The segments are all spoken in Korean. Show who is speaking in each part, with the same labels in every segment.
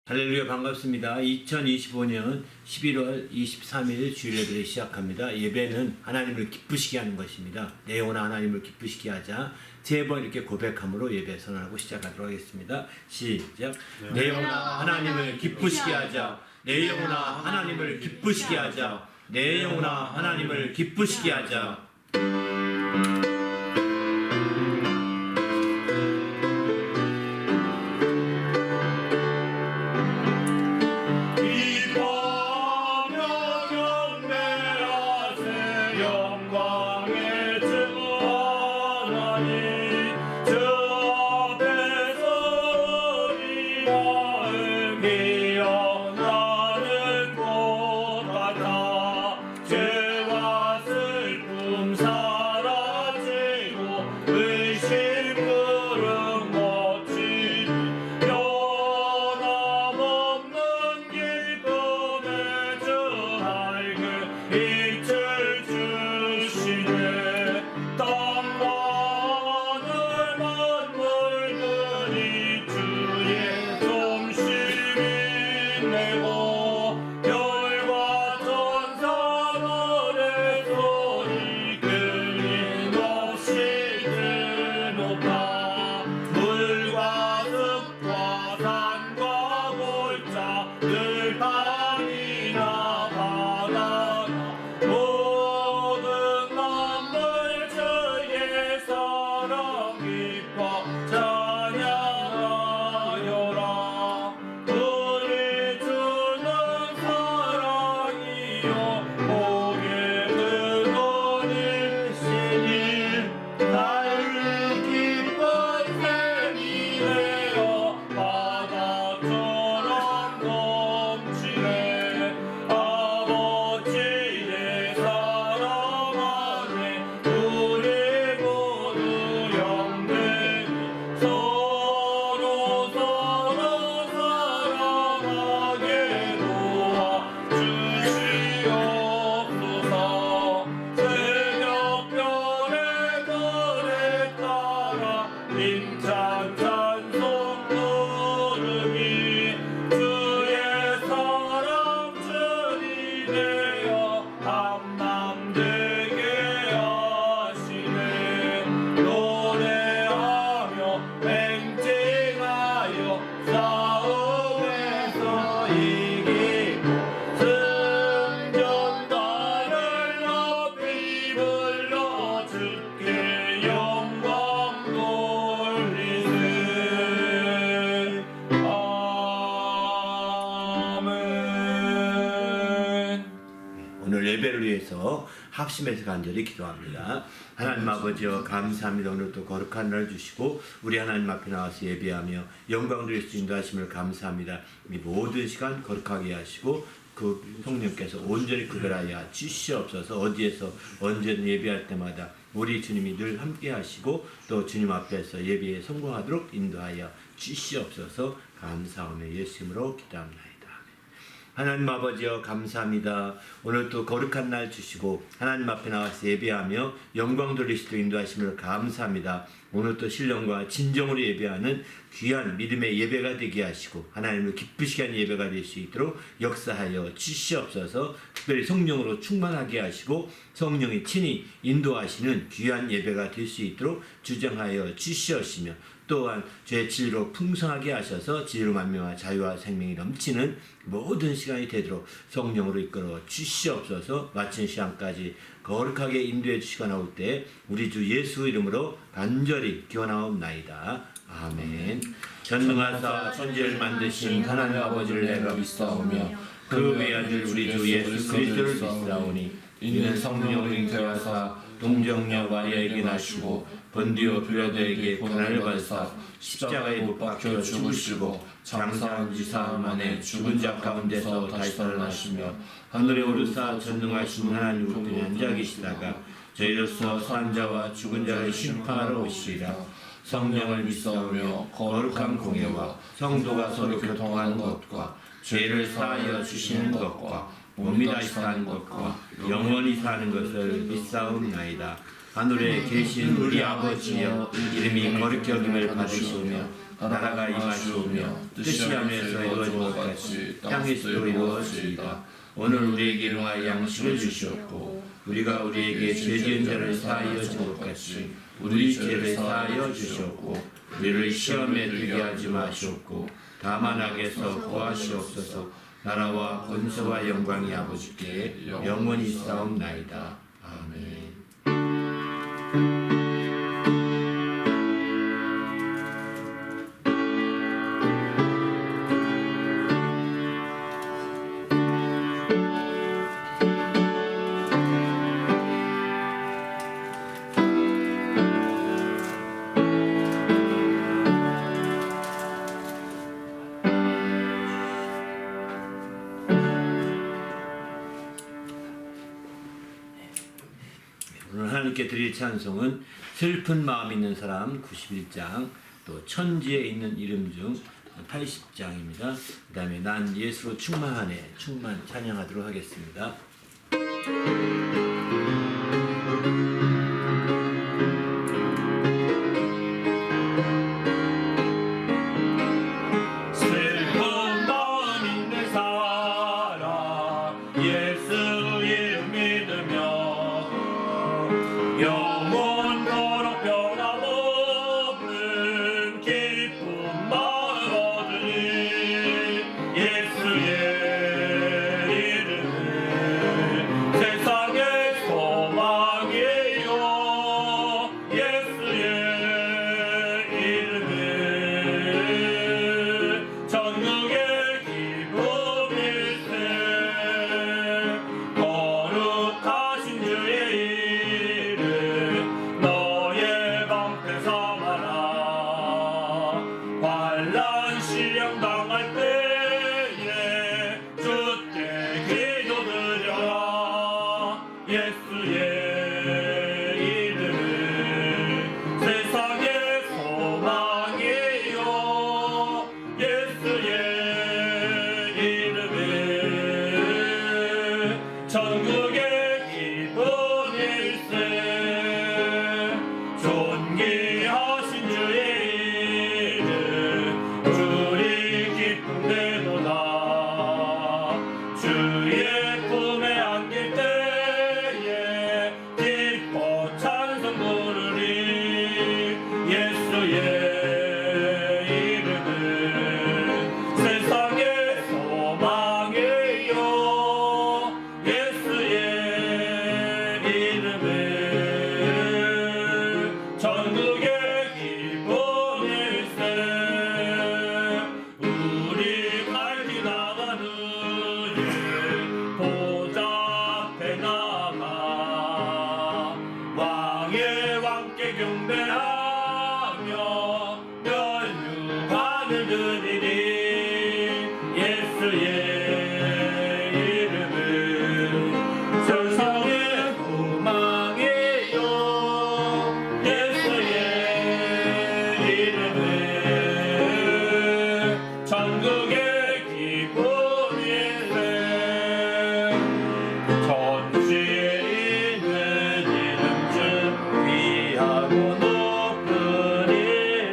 Speaker 1: 할렐루야, 반갑습니다. 2025년 11월 23일 주일 예배를 시작합니다. 예배는 하나님을 기쁘시게 하는 것입니다. 내 영혼아 하나님을 기쁘시게 하자. 세 번 이렇게 고백함으로 예배 선언하고 시작하도록 하겠습니다. 시작. 내 영혼아 하나님을 기쁘시게 하자. 내 영혼아 하나님을 기쁘시게 하자. 내 영혼아 하나님을 기쁘시게 하자. 예배를 위해서 합심해서 간절히 기도합니다. 하나님 아버지여 감사합니다. 오늘 또 거룩한 날 주시고 우리 하나님 앞에 나와서 예배하며 영광 드릴 수 인도하심을 감사합니다. 이 모든 시간 거룩하게 하시고 그 성령께서 온전히 구별하여 주시옵소서. 어디에서 언제든 예배할 때마다 우리 주님이 늘 함께 하시고 또 주님 앞에서 예배에 성공하도록 인도하여 주시옵소서. 감사하며 예수 이름으로 기도합니다. 하나님 아버지여 감사합니다. 오늘 또 거룩한 날 주시고 하나님 앞에 나와서 예배하며 영광 돌리시도록 인도하심을 감사합니다. 오늘 또 신령과 진정으로 예배하는 귀한 믿음의 예배가 되게 하시고 하나님을 기쁘시게 하는 예배가 될 수 있도록 역사하여 주시옵소서. 특별히 성령으로 충만하게 하시고 성령이 친히 인도하시는 귀한 예배가 될 수 있도록 주장하여 주시옵시며 또한 죄의 진리로 풍성하게 하셔서 진리로 만명과 자유와 생명이 넘치는 모든 시간이 되도록 성령으로 이끌어 주시옵소서. 마친 시간까지 거룩하게 인도해 주시고 나올 때 우리 주 예수 이름으로 간절히 기원하옵나이다. 아멘. 전능하사 천지를 만드신 하나님 아버지를 내가 믿사오며 그 외아들 우리 주 예수 그리스도를 믿사오니 이는 성령으로 잉태하사 동정녀 마리아에게 나시고 본디오 빌라도에게 고난을 받으사 십자가에 못 박혀 죽으시고 장사한 지 사흘 만에 죽은 자 가운데서 다시 살아나시며 하늘에 오르사 전능하신 하나님 우편에 앉아 계시다가 저희로서 산 자와 죽은 자를 심판하러 오시리라. 성령을 믿사오며 거룩한 공예와 성도가 서로 교통하는 것과 죄를 사하여 주시는 것과 몸이 다시 사는 것과 영원히 사는 것을 믿사옵나이다. 하늘에 계신 우리 아버지여 이름이 거룩히 여김을 받으시오며 나라가 임하시오며 뜻이 하늘에서 이루어진 것 같이 땅에서도 이루어지이다. 오늘 우리에게 일용할 양식을 주시옵고 우리가 우리에게 죄 지은 자를 사하여 준 것 같이 우리 죄를 사하여 주시옵고 우리를 시험에 들게 하지 마시옵고 다만 악에서 구하시옵소서. 나라와 권세와 영광이 아버지께 영원히 있사옵나이다. 아멘. 오늘 하나님께 드릴 찬송은 슬픈 마음 있는 사람 91장, 또 천지에 있는 이름 중 80장입니다. 그 다음에 난 예수로 충만하네, 충만 찬양하도록 하겠습니다.
Speaker 2: 천지에 있는 이름 중 귀하고 높은 이름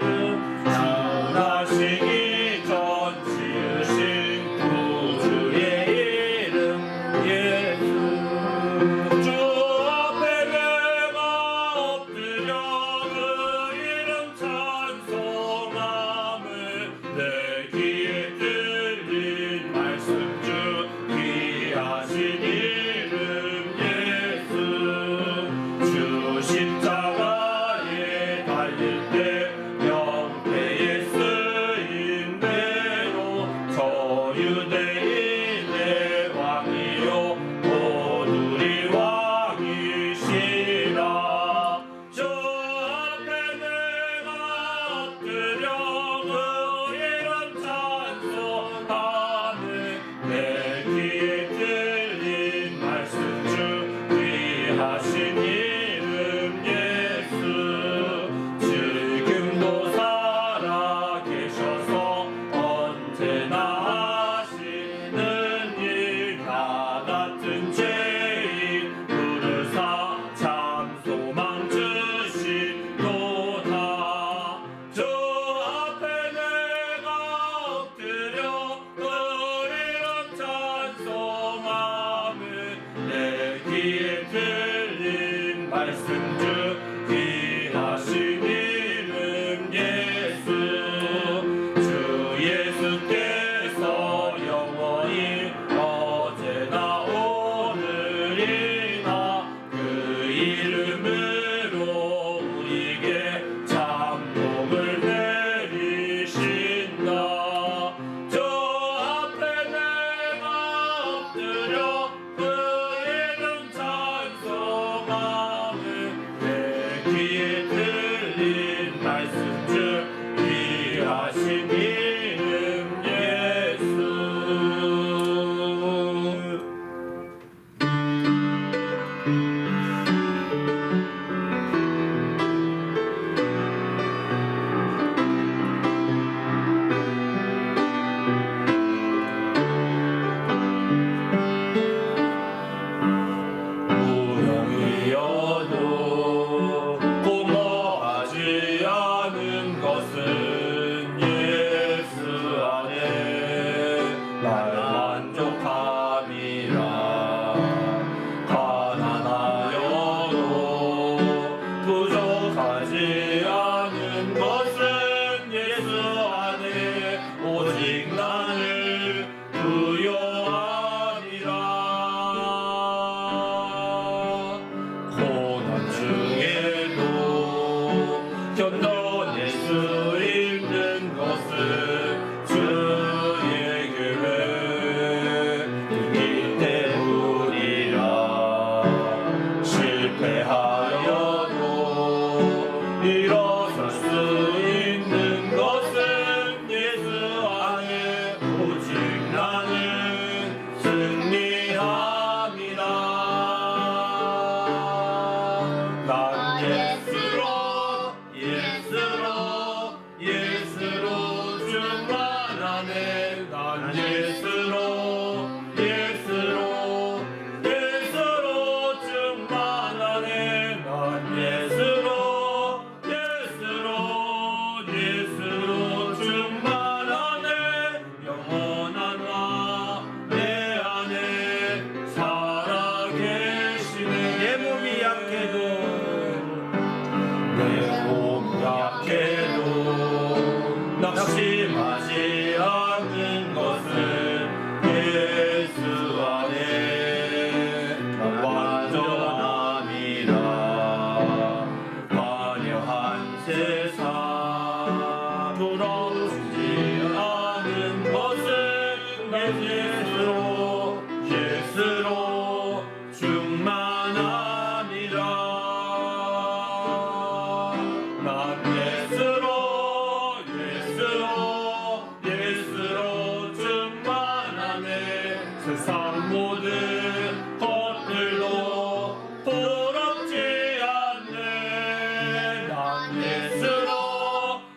Speaker 2: 자에게 잠복을 내리신다. 저 앞에 내가 엎드려 그의 이름 찬송하네. 내 귀에 들린 말씀 중 귀하신 이름 예수. 우영이어도 고마워하지 않은 것은 예수 안에 날 만족함이라. 가난하여도 부족하지 않은 것은 예수 안에 오직 나를 부여하리라. 고난 중에도 견뎌낼 수 있는 것은 주의 교회 있기 때문이라. 실패하여도 일어설 수 있는 것은 예수 안에 오직 나는 승리함이라. 난 예수로 예수로 예수로 충만하네. 난 예수로 예수로 예수로 충만하네. 난 예수로 예수로 예수로 충만하네. 영원한 내 안에 살아계시네. 내 몸이 약해도 낙심하지 않는 것은 예수 안에 난 완전함이라. 화려한 세상 부러지지 않은 것은 예수로 예수로 충만함이라. 난 예수로 예수로 예수로 충만하네. 세상 모든 것들로 부럽지 않네. 난 예수로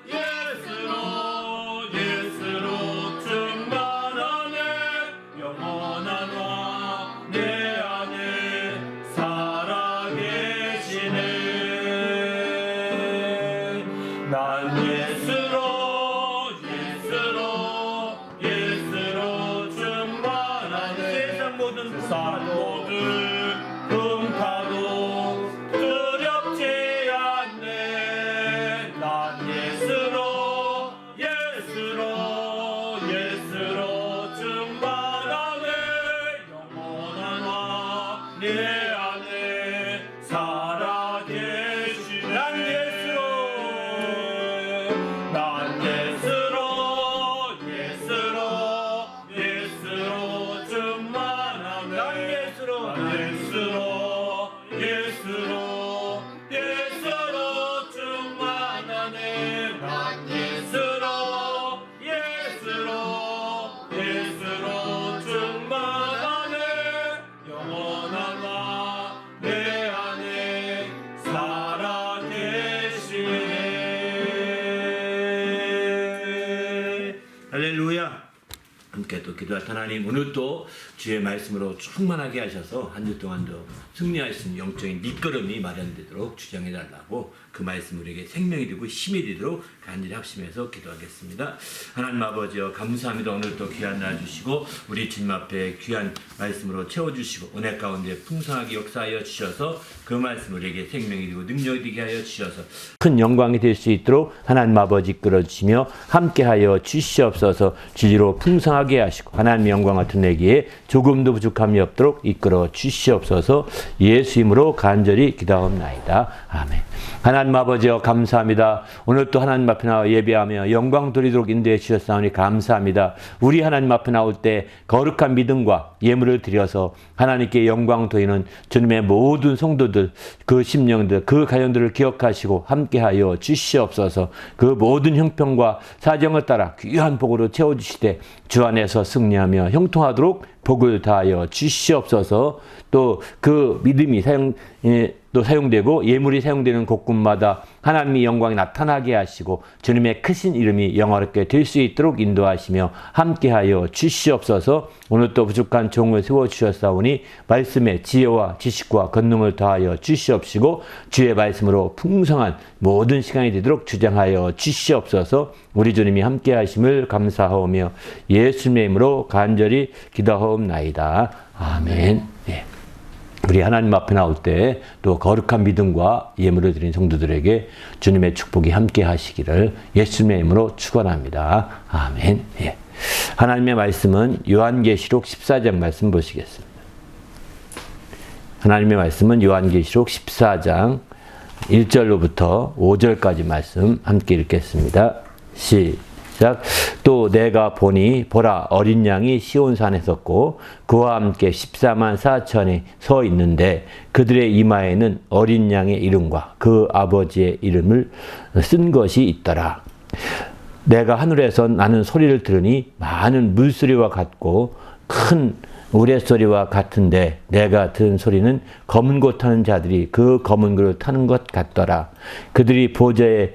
Speaker 2: 예수로 예수로 충만하네. 영원한 내 안에 살아계시네. 난 예수로 예수로 예수로 충만하네. 세상 모든 풍파도 두렵지 않네. 난 예수로 예수로 예수로 충만하네. 영원한 내 안에 살아계시네. 난 예수로 난 예수로 예수로 예수로 충만하네. 난 예수로 예수로 예수로 예수로 충만하네. 난 예수로 예수로 예수로 충만하네. 영원한 내 안에 살아계시네.
Speaker 1: 할렐루야. 함께 또 기도할 하나님, 오늘 또 주의 말씀으로 충만하게 하셔서 한 주 동안도 승리할 수 있는 영적인 밑거름이 마련되도록 주장해달라고 그 말씀 우리에게 생명이 되고 힘이 되도록 간절히 합심해서 기도하겠습니다. 하나님 아버지여, 감사합니다. 오늘 또 귀한 날 주시고 우리 주님 앞에 귀한 말씀으로 채워주시고 은혜 가운데 풍성하게 역사하여 주셔서 그 말씀 우리에게 생명이 되고 능력이 되게 하여 주셔서 큰 영광이 될 수 있도록 하나님 아버지 이끌어주시며 함께하여 주시옵소서. 진리로 풍성하게 하시고 하나님의 영광을 드러내기에 조금도 부족함이 없도록 이끌어 주시옵소서. 예수 이름으로 간절히 기도하옵나이다. 아멘. 하나님 아버지여 감사합니다. 오늘 또 하나님 앞에 나와 예배하며 영광 드리도록 인도해 주셨사오니 감사합니다. 우리 하나님 앞에 나올 때 거룩한 믿음과 예물을 드려서 하나님께 영광 돌리는 주님의 모든 성도들, 그 심령들, 그 가정들을 기억하시고 함께하여 주시옵소서. 그 모든 형편과 사정을 따라 귀한 복으로 채워주시되 주 안에서 승리하며 형통하도록 복을 다하여 주시옵소서. 또 그 믿음이 사용되고 예물이 사용되는 곳곳마다 하나님의 영광이 나타나게 하시고 주님의 크신 이름이 영화롭게 될 수 있도록 인도하시며 함께하여 주시옵소서. 오늘 또 부족한 종을 세워주셨사오니 말씀의 지혜와 지식과 권능을 더하여 주시옵시고 주의 말씀으로 풍성한 모든 시간이 되도록 주장하여 주시옵소서. 우리 주님이 함께하심을 감사하오며 예수님의 이름으로 간절히 기도하옵나이다. 아멘. 네. 우리 하나님 앞에 나올 때 또 거룩한 믿음과 예물을 드린 성도들에게 주님의 축복이 함께 하시기를 예수님의 이름으로 축원합니다. 아멘. 예. 하나님의 말씀은 요한계시록 14장 말씀 보시겠습니다. 하나님의 말씀은 요한계시록 14장 1절로부터 5절까지 말씀 함께 읽겠습니다. 시작. 또 내가 보니 보라 어린 양이 시온산에 섰고 그와 함께 14만 4천이 서 있는데 그들의 이마에는 어린 양의 이름과 그 아버지의 이름을 쓴 것이 있더라. 내가 하늘에서 나는 소리를 들으니 많은 물소리와 같고 큰 우레소리와 같은데 내가 들은 소리는 검은 고 타는 자들이 그 검은 고를 타는 것 같더라. 그들이 보좌의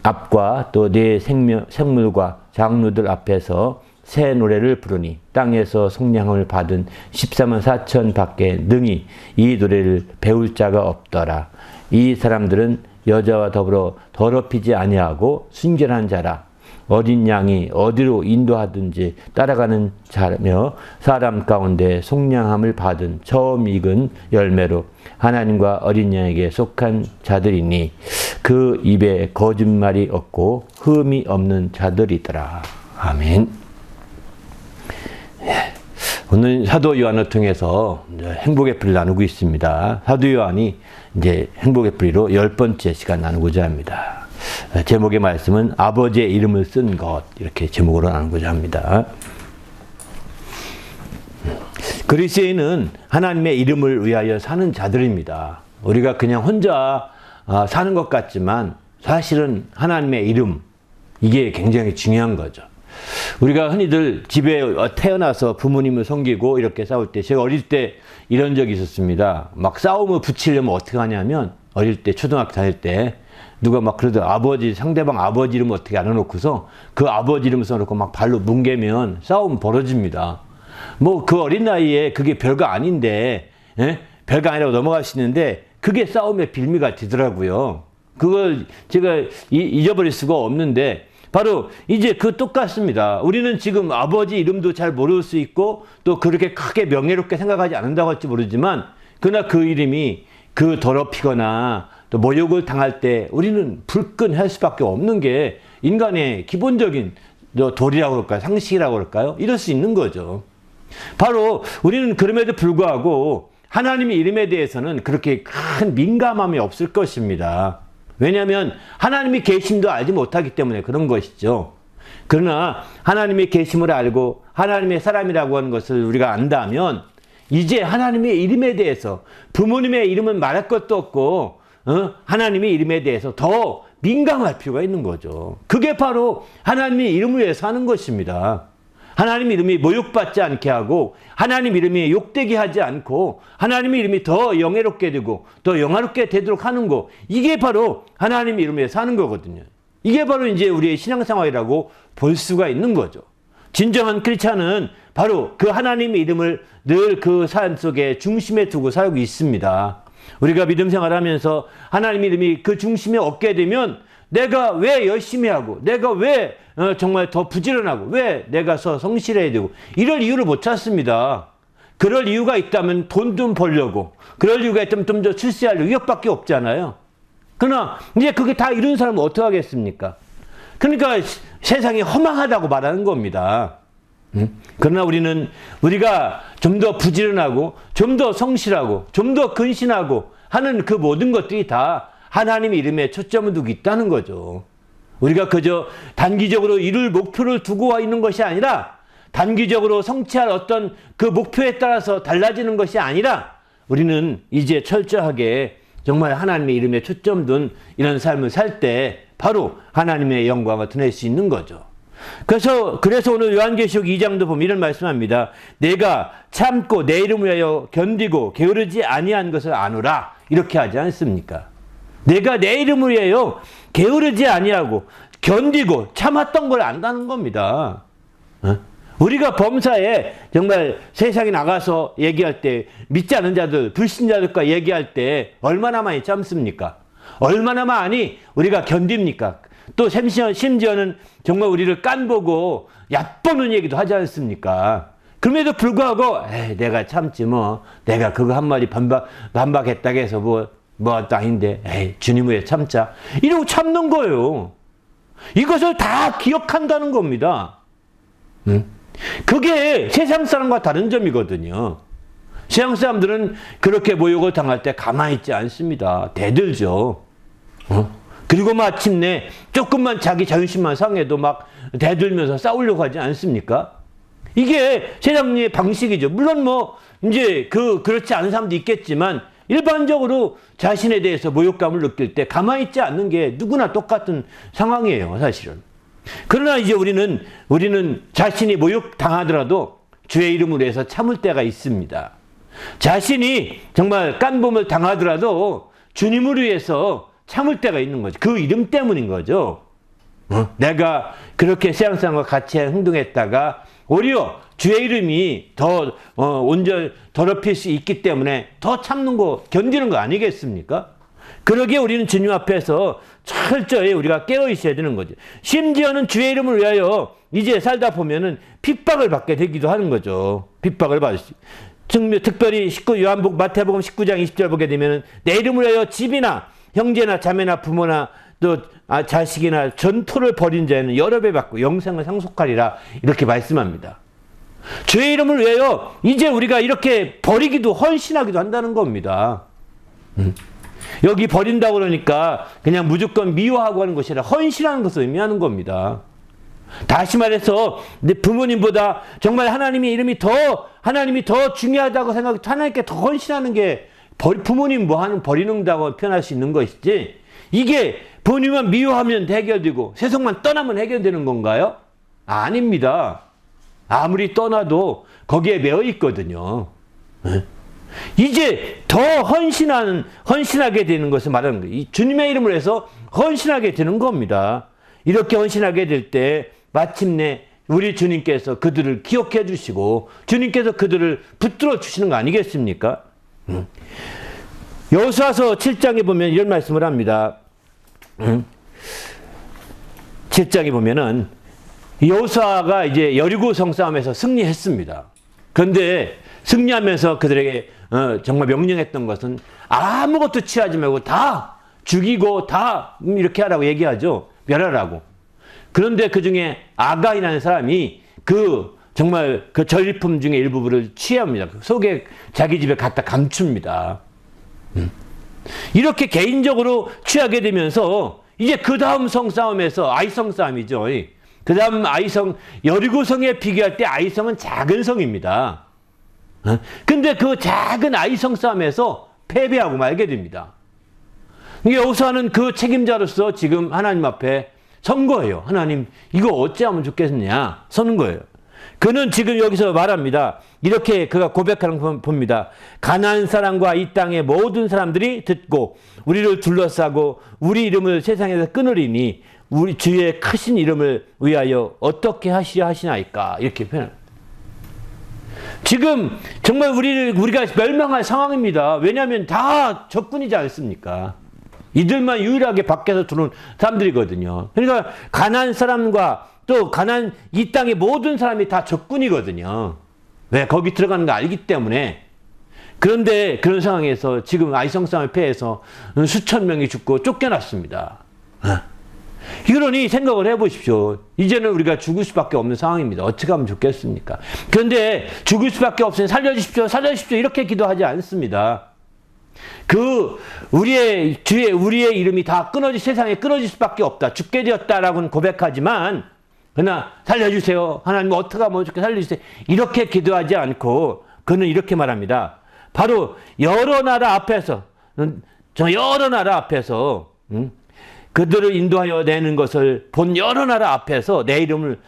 Speaker 1: 앞과 또 네 생물과 장로들 앞에서 새 노래를 부르니 땅에서 속량함을 받은 14만 4천 밖에 능히 이 노래를 배울 자가 없더라. 이 사람들은 여자와 더불어 더럽히지 아니하고 순결한 자라. 어린 양이 어디로 인도하든지 따라가는 자며 사람 가운데 속량함을 받은 처음 익은 열매로 하나님과 어린 양에게 속한 자들이니 그 입에 거짓말이 없고 흠이 없는 자들이더라. 아멘. 오늘 사도 요한을 통해서 행복의 뿌리를 나누고 있습니다. 사도 요한이 이제 행복의 뿌리로 10번째 시간 나누고자 합니다. 제목의 말씀은 아버지의 이름을 쓴 것, 이렇게 제목으로 나누고자 합니다. 그리스도인은 하나님의 이름을 위하여 사는 자들입니다. 우리가 그냥 혼자 사는 것 같지만 사실은 하나님의 이름, 이게 굉장히 중요한 거죠. 우리가 흔히들 집에 태어나서 부모님을 섬기고 이렇게 싸울 때, 제가 어릴 때 이런 적이 있었습니다. 막 싸움을 붙이려면 어떻게 하냐면, 어릴 때 초등학교 다닐 때 누가 막 그러더라고요. 상대방 아버지 이름 어떻게 안 해놓고서 그 아버지 이름 써놓고 막 발로 뭉개면 싸움 벌어집니다. 뭐 그 어린 나이에 그게 별거 아닌데, 예? 별거 아니라고 넘어가시는데 그게 싸움의 빌미가 되더라고요. 그걸 제가 잊어버릴 수가 없는데, 바로 이제 그 똑같습니다. 우리는 지금 아버지 이름도 잘 모를 수 있고 또 그렇게 크게 명예롭게 생각하지 않는다고 할지 모르지만, 그러나 그 이름이 그 더럽히거나 또 모욕을 당할 때 우리는 불끈할 수밖에 없는 게 인간의 기본적인 도리라고 그럴까요? 상식이라고 그럴까요? 이럴 수 있는 거죠. 바로 우리는 그럼에도 불구하고 하나님의 이름에 대해서는 그렇게 큰 민감함이 없을 것입니다. 왜냐하면 하나님의 계심도 알지 못하기 때문에 그런 것이죠. 그러나 하나님의 계심을 알고 하나님의 사람이라고 하는 것을 우리가 안다면 이제 하나님의 이름에 대해서, 부모님의 이름은 말할 것도 없고 하나님의 이름에 대해서 더 민감할 필요가 있는 거죠. 그게 바로 하나님의 이름을 위해서 하는 것입니다. 하나님 이름이 모욕받지 않게 하고 하나님 이름이 욕되게 하지 않고 하나님의 이름이 더 영예롭게 되고 더 영화롭게 되도록 하는 거, 이게 바로 하나님의 이름에 사는 거거든요. 이게 바로 이제 우리의 신앙생활이라고 볼 수가 있는 거죠. 진정한 크리스찬은 바로 그 하나님의 이름을 늘 그 삶 속에 중심에 두고 살고 있습니다. 우리가 믿음 생활하면서 하나님 이름이 그 중심에 얻게 되면 내가 왜 열심히 하고, 내가 왜 정말 더 부지런하고, 왜 내가 성실해야 되고, 이럴 이유를 못 찾습니다. 그럴 이유가 있다면 돈 좀 벌려고, 그럴 이유가 있다면 좀 더 출세하려고, 이것밖에 없잖아요. 그러나 이제 그게 다 이룬 사람은 어떻게 하겠습니까? 그러니까 세상이 허망하다고 말하는 겁니다. 그러나 우리가 좀 더 부지런하고 좀 더 성실하고 좀 더 근신하고 하는 그 모든 것들이 다
Speaker 3: 하나님의 이름에 초점을 두고 있다는 거죠. 우리가 그저 단기적으로 이룰 목표를 두고 와 있는 것이 아니라 단기적으로 성취할 어떤 그 목표에 따라서 달라지는 것이 아니라 우리는 이제 철저하게 정말 하나님의 이름에 초점 둔 이런 삶을 살 때 바로 하나님의 영광을 드러낼 수 있는 거죠. 그래서 오늘 요한계시록 2장도 보면 이런 말씀합니다. 내가 참고 내 이름을 위하여 견디고 게으르지 아니한 것을 아노라. 이렇게 하지 않습니까? 내가 내 이름을 위하여 게으르지 아니하고 견디고 참았던 걸 안다는 겁니다. 우리가 범사에 정말 세상에 나가서 얘기할 때 믿지 않는 자들, 불신자들과 얘기할 때 얼마나 많이 참습니까? 얼마나 많이 우리가 견딥니까? 또 심지어는 정말 우리를 깐보고 얕보는 얘기도 하지 않습니까? 그럼에도 불구하고 내가 참지 뭐 내가 그거 한마디 반박했다고 해서 뭐도 아닌데 주님 왜 참자 이러고 참는 거예요. 이것을 다 기억한다는 겁니다. 그게 세상 사람과 다른 점이거든요. 세상 사람들은 그렇게 모욕을 당할 때 가만히 있지 않습니다. 대들죠. 그리고 마침내 조금만 자기 자존심만 상해도 막 대들면서 싸우려고 하지 않습니까? 이게 세상의 방식이죠. 물론 이제 그렇지 않은 사람도 있겠지만 일반적으로 자신에 대해서 모욕감을 느낄 때 가만히 있지 않는 게 누구나 똑같은 상황이에요, 사실은. 그러나 이제 우리는 자신이 모욕 당하더라도 주의 이름으로 해서 참을 때가 있습니다. 자신이 정말 깐봄을 당하더라도 주님을 위해서 참을 때가 있는 거죠. 그 이름 때문인 거죠. 내가 그렇게 세상 사람과 같이 행동했다가 오히려 주의 이름이 더 온전 더럽힐 수 있기 때문에 더 참는 거 견디는 거 아니겠습니까? 그러기에 우리는 주님 앞에서 철저히 우리가 깨어 있어야 되는 거죠. 심지어는 주의 이름을 위하여 이제 살다 보면은 핍박을 받게 되기도 하는 거죠. 핍박을 받을 수. 특별히 마태복음 19장 20절 보게 되면은 내 이름을 위하여 집이나 형제나 자매나 부모나 또 자식이나 전토를 벌인 자는 여러 배 받고 영생을 상속하리라 이렇게 말씀합니다. 주의 이름을 위하여 이제 우리가 이렇게 버리기도 헌신하기도 한다는 겁니다. 여기 버린다고 그러니까 그냥 무조건 미워하고 하는 것이 아니라 헌신하는 것을 의미하는 겁니다. 다시 말해서 내 부모님보다 정말 하나님의 이름이 하나님이 더 중요하다고 생각해 하나님께 더 헌신하는 게 부모님 버리는다고 표현할 수 있는 것이지 이게 부모님만 미워하면 해결되고 세상만 떠나면 해결되는 건가요? 아닙니다. 아무리 떠나도 거기에 매여 있거든요. 이제 더 헌신하게 되는 것을 말하는 거예요. 주님의 이름을 해서 헌신하게 되는 겁니다. 이렇게 헌신하게 될 때 마침내 우리 주님께서 그들을 기억해 주시고 주님께서 그들을 붙들어 주시는 거 아니겠습니까? 여호수아서 7장에 보면 이런 말씀을 합니다. 7장에 보면은 여호수아가 이제 여리고 성싸움에서 승리했습니다. 그런데 승리하면서 그들에게 정말 명령했던 것은 아무것도 취하지 말고 다 죽이고 다 이렇게 하라고 얘기하죠. 멸하라고. 그런데 그 중에 아가이라는 사람이 정말 그 전리품 중에 일부분을 취합니다. 속에 자기 집에 갖다 감춥니다. 이렇게 개인적으로 취하게 되면서 이제 그 다음 성싸움에서 아이성 싸움이죠. 그 다음 여리고성에 비교할 때 아이성은 작은 성입니다. 근데 그 작은 아이성 싸움에서 패배하고 말게 됩니다. 여호수아는 그 책임자로서 지금 하나님 앞에 선 거예요. 하나님, 이거 어찌하면 좋겠느냐? 서는 거예요. 그는 지금 여기서 말합니다. 이렇게 그가 고백하는 거 봅니다. 가나안 사람과 이 땅의 모든 사람들이 듣고 우리를 둘러싸고 우리 이름을 세상에서 끊으리니 우리 주의 크신 이름을 위하여 어떻게 하시나이까? 이렇게 표현합니다. 지금 정말 우리가 멸망할 상황입니다. 왜냐하면 다 적군이지 않습니까? 이들만 유일하게 밖에서 들어온 사람들이거든요. 그러니까 가나안 사람과 또 가나안 이 땅의 모든 사람이 다 적군이거든요. 왜? 거기 들어가는 거 알기 때문에. 그런데 그런 상황에서 지금 아이성 싸움에 패해서 수천 명이 죽고 쫓겨났습니다. 그러니 생각을 해보십시오. 이제는 우리가 죽을 수밖에 없는 상황입니다. 어떻게 하면 좋겠습니까? 그런데 죽을 수밖에 없으니 살려주십시오, 살려주십시오 이렇게 기도하지 않습니다. 우리의 이름이 다 세상에 끊어질 수밖에 없다. 죽게 되었다라고는 고백하지만, 그러나 살려주세요. 하나님 어떻게 하면 어떻게 살려주세요. 이렇게 기도하지 않고, 그는 이렇게 말합니다. 바로 여러 나라 앞에서, 그들을 인도하여 내는 것을 본 여러 나라 앞에서 내 이름을,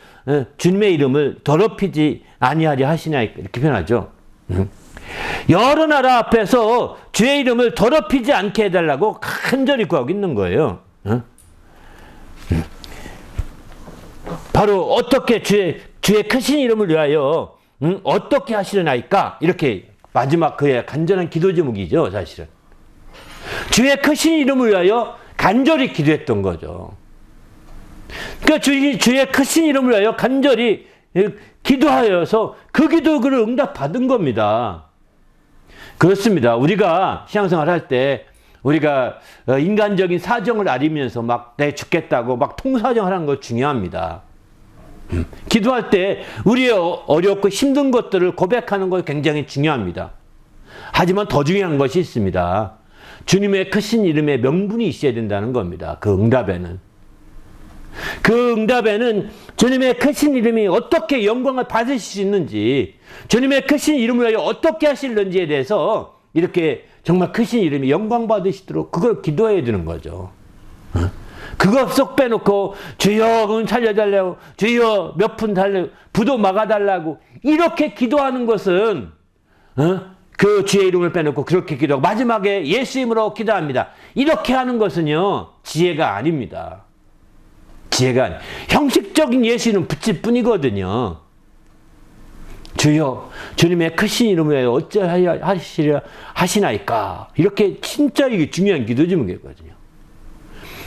Speaker 3: 주님의 이름을 더럽히지 아니하려 하시냐, 이렇게 표현하죠. 여러 나라 앞에서 주의 이름을 더럽히지 않게 해달라고 간절히 구하고 있는 거예요. 바로 어떻게 주의 크신 이름을 위하여 어떻게 하시려나이까? 이렇게 마지막 그의 간절한 기도 제목이죠, 사실은. 주의 크신 이름을 위하여 간절히 기도했던 거죠. 그러니까 주의 크신 이름을 위하여 간절히 기도하여서 그 기도를 응답받은 겁니다. 그렇습니다. 우리가 신앙생활 할 때 우리가 인간적인 사정을 앓으면서 막 내 죽겠다고 막 통사정을 하는 거 중요합니다. 기도할 때 우리의 어렵고 힘든 것들을 고백하는 거 굉장히 중요합니다. 하지만 더 중요한 것이 있습니다. 주님의 크신 이름의 명분이 있어야 된다는 겁니다. 그 응답에는. 그 응답에는 주님의 크신 이름이 어떻게 영광을 받으실 수 있는지, 주님의 크신 이름을 위하여 어떻게 하실는지에 대해서 이렇게 정말 크신 이름이 영광 받으시도록 그걸 기도해야 되는 거죠. 그거 쏙 빼놓고 주여 살려달라고, 주여 몇 푼 달라고, 부도 막아달라고 이렇게 기도하는 것은 그 주의 이름을 빼놓고 그렇게 기도하고 마지막에 예수 이름으로 기도합니다. 이렇게 하는 것은요 지혜가 아닙니다. 지혜가 아니에요. 형식적인 예수 이름 붙일 뿐이거든요. 주여 주님의 크신 이름을 어찌하여 하시나이까. 이렇게 진짜 이게 중요한 기도 제목이거든요.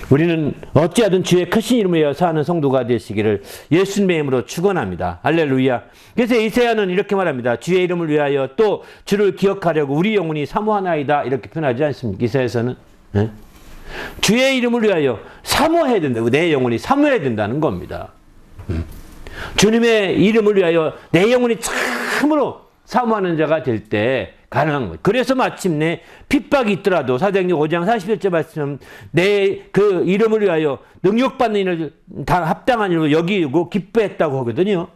Speaker 3: 우리는 어찌하든 주의 크신 이름을 사는 성도가 되시기를 예수님의 이름으로 축원합니다. 할렐루야. 그래서 이사야는 이렇게 말합니다. 주의 이름을 위하여 또 주를 기억하려고 우리 영혼이 사모하나이다. 이렇게 표현하지 않습니까? 이사야서는. 네? 주의 이름을 위하여 사모해야 된다고. 내 영혼이 사모해야 된다는 겁니다. 주님의 이름을 위하여 내 영혼이 참으로 사모하는 자가 될 때 가능한 거예요. 그래서 마침내 핍박이 있더라도 사도행전 5장 41절 말씀 내 그 이름을 위하여 능욕받는 일을 다 합당한 일로 여기고 기뻐했다고 하거든요.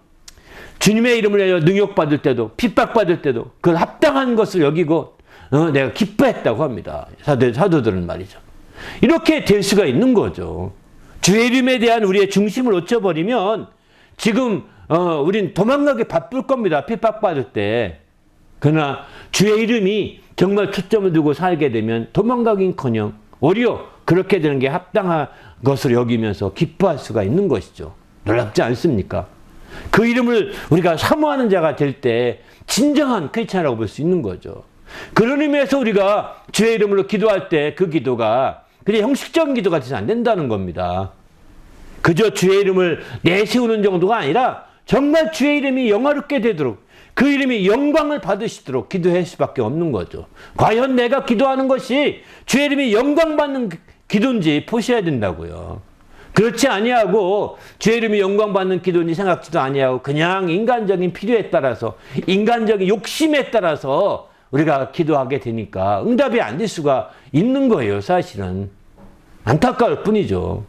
Speaker 3: 주님의 이름을 위하여 능욕받을 때도 핍박받을 때도 그 합당한 것을 여기고 내가 기뻐했다고 합니다. 사도들은 말이죠. 이렇게 될 수가 있는 거죠. 주의 이름에 대한 우리의 중심을 놓쳐버리면 지금 우린 도망가기 바쁠 겁니다. 핍박받을 때. 그러나 주의 이름이 정말 초점을 두고 살게 되면 도망가긴커녕 오히려 그렇게 되는 게 합당한 것을 여기면서 기뻐할 수가 있는 것이죠. 놀랍지 않습니까? 그 이름을 우리가 사모하는 자가 될 때 진정한 크리스찬이라고 볼 수 있는 거죠. 그런 의미에서 우리가 주의 이름으로 기도할 때 그 기도가 그냥 형식적인 기도가 돼서 안 된다는 겁니다. 그저 주의 이름을 내세우는 정도가 아니라 정말 주의 이름이 영화롭게 되도록 그 이름이 영광을 받으시도록 기도할 수밖에 없는 거죠. 과연 내가 기도하는 것이 주의 이름이 영광받는 기도인지 보셔야 된다고요. 그렇지 아니하고 주의 이름이 영광받는 기도인지 생각지도 아니하고 그냥 인간적인 필요에 따라서 인간적인 욕심에 따라서 우리가 기도하게 되니까 응답이 안 될 수가 있는 거예요. 사실은 안타까울 뿐이죠.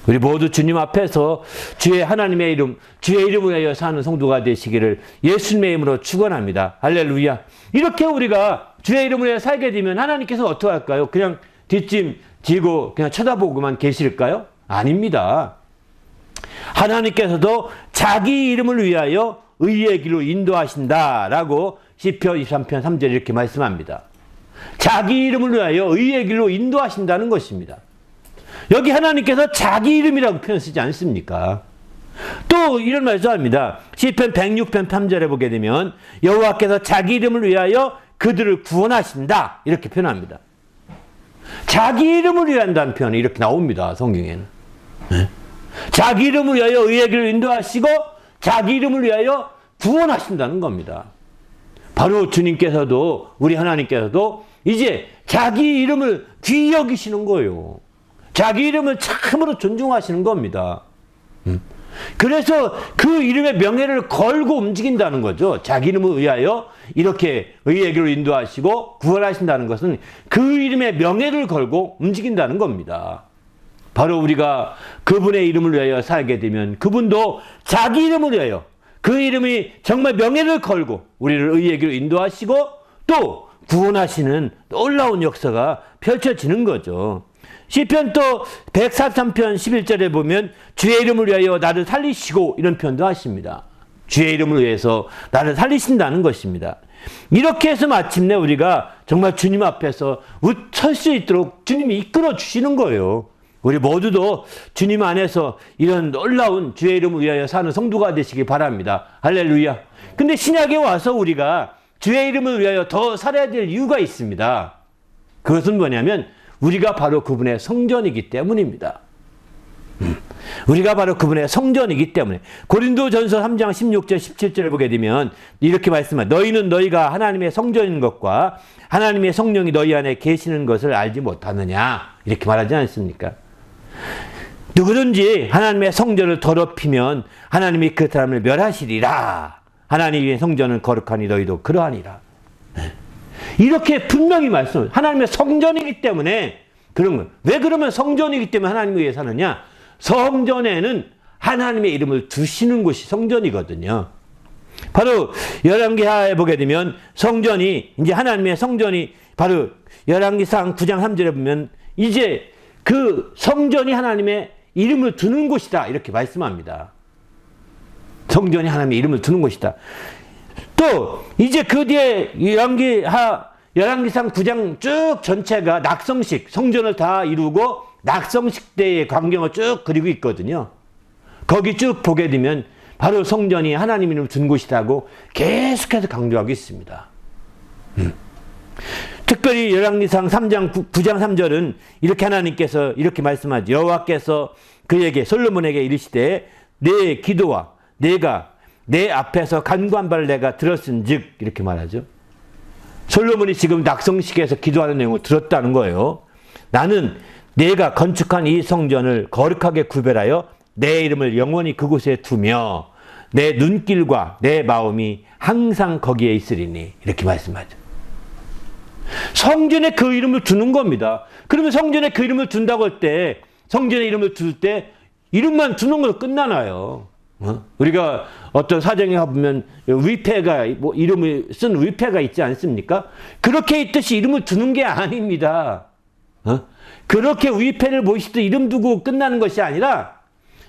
Speaker 3: 우리 모두 주님 앞에서 주의 하나님의 이름, 주의 이름을 위하여 사는 성도가 되시기를 예수님의 이름으로 축원합니다. 할렐루야. 이렇게 우리가 주의 이름을 위하여 살게 되면 하나님께서 어떻게 할까요? 그냥 뒷짐 지고 그냥 쳐다보고만 계실까요? 아닙니다. 하나님께서도 자기 이름을 위하여 의의 길로 인도하신다라고 시편 23편 3절에 이렇게 말씀합니다. 자기 이름을 위하여 의의 길로 인도하신다는 것입니다. 여기 하나님께서 자기 이름이라고 표현 쓰지 않습니까? 또 이런 말도 합니다. 시편 106편 3절에 보게 되면 여호와께서 자기 이름을 위하여 그들을 구원하신다 이렇게 표현합니다. 자기 이름을 위한다는 표현이 이렇게 나옵니다. 성경에는. 네? 자기 이름을 위하여 의의 길을 인도하시고 자기 이름을 위하여 구원하신다는 겁니다. 바로 주님께서도 우리 하나님께서도 이제 자기 이름을 귀히 여기시는 거예요. 자기 이름을 참으로 존중하시는 겁니다. 그래서 그 이름의 명예를 걸고 움직인다는 거죠. 자기 이름을 위하여 이렇게 의의 길로 인도하시고 구원하신다는 것은 그 이름의 명예를 걸고 움직인다는 겁니다. 바로 우리가 그분의 이름을 위하여 살게 되면 그분도 자기 이름을 위하여 그 이름이 정말 명예를 걸고 우리를 의의 길로 인도하시고 또 구원하시는 놀라운 역사가 펼쳐지는 거죠. 시편 또 143편 11절에 보면 주의 이름을 위하여 나를 살리시고 이런 표현도 하십니다. 주의 이름을 위해서 나를 살리신다는 것입니다. 이렇게 해서 마침내 우리가 정말 주님 앞에서 설 수 있도록 주님이 이끌어 주시는 거예요. 우리 모두도 주님 안에서 이런 놀라운 주의 이름을 위하여 사는 성도가 되시기 바랍니다. 할렐루야. 근데 신약에 와서 우리가 주의 이름을 위하여 더 살아야 될 이유가 있습니다. 그것은 뭐냐면 우리가 바로 그분의 성전이기 때문입니다. 우리가 바로 그분의 성전이기 때문에 고린도전서 3장 16절 17절을 보게 되면 이렇게 말씀합니다. 너희는 너희가 하나님의 성전인 것과 하나님의 성령이 너희 안에 계시는 것을 알지 못하느냐 이렇게 말하지 않습니까? 누구든지 하나님의 성전을 더럽히면 하나님이 그 사람을 멸하시리라. 하나님의 성전은 거룩하니 너희도 그러하니라. 이렇게 분명히 말씀을 하나님의 성전이기 때문에 그런 거예요. 왜 그러면 성전이기 때문에 하나님을 위해 사느냐? 성전에는 하나님의 이름을 두시는 곳이 성전이거든요. 바로 열왕기하에 보게 되면 성전이 이제 하나님의 성전이 바로 열왕기상 9장 3절에 보면 이제 그 성전이 하나님의 이름을 두는 곳이다 이렇게 말씀합니다. 성전이 하나님의 이름을 두는 곳이다. 또 이제 그 뒤에 열왕기상 9장 쭉 전체가 낙성식 성전을 다 이루고 낙성식 때의 광경을 쭉 그리고 있거든요. 거기 쭉 보게 되면 바로 성전이 하나님 이름을 둔 곳이라고 계속해서 강조하고 있습니다. 특별히 열왕기상 3장 9장 3절은 이렇게 하나님께서 이렇게 말씀하죠. 여호와께서 그에게 솔로몬에게 이르시되 내 기도와 내가 내 앞에서 간구한 바를 내가 들었은즉 이렇게 말하죠. 솔로몬이 지금 낙성식에서 기도하는 내용을 들었다는 거예요. 나는 내가 건축한 이 성전을 거룩하게 구별하여 내 이름을 영원히 그곳에 두며 내 눈길과 내 마음이 항상 거기에 있으리니 이렇게 말씀하죠. 성전에 그 이름을 두는 겁니다. 그러면 성전에 그 이름을 둔다고 할 때 성전에 이름을 둘 때 이름만 두는 걸로 끝나나요? 우리가 어떤 사정에 가보면 위패가 뭐 이름을 쓴 위패가 있지 않습니까? 그렇게 있듯이 이름을 두는 게 아닙니다. 그렇게 위패를 모시듯 이름 두고 끝나는 것이 아니라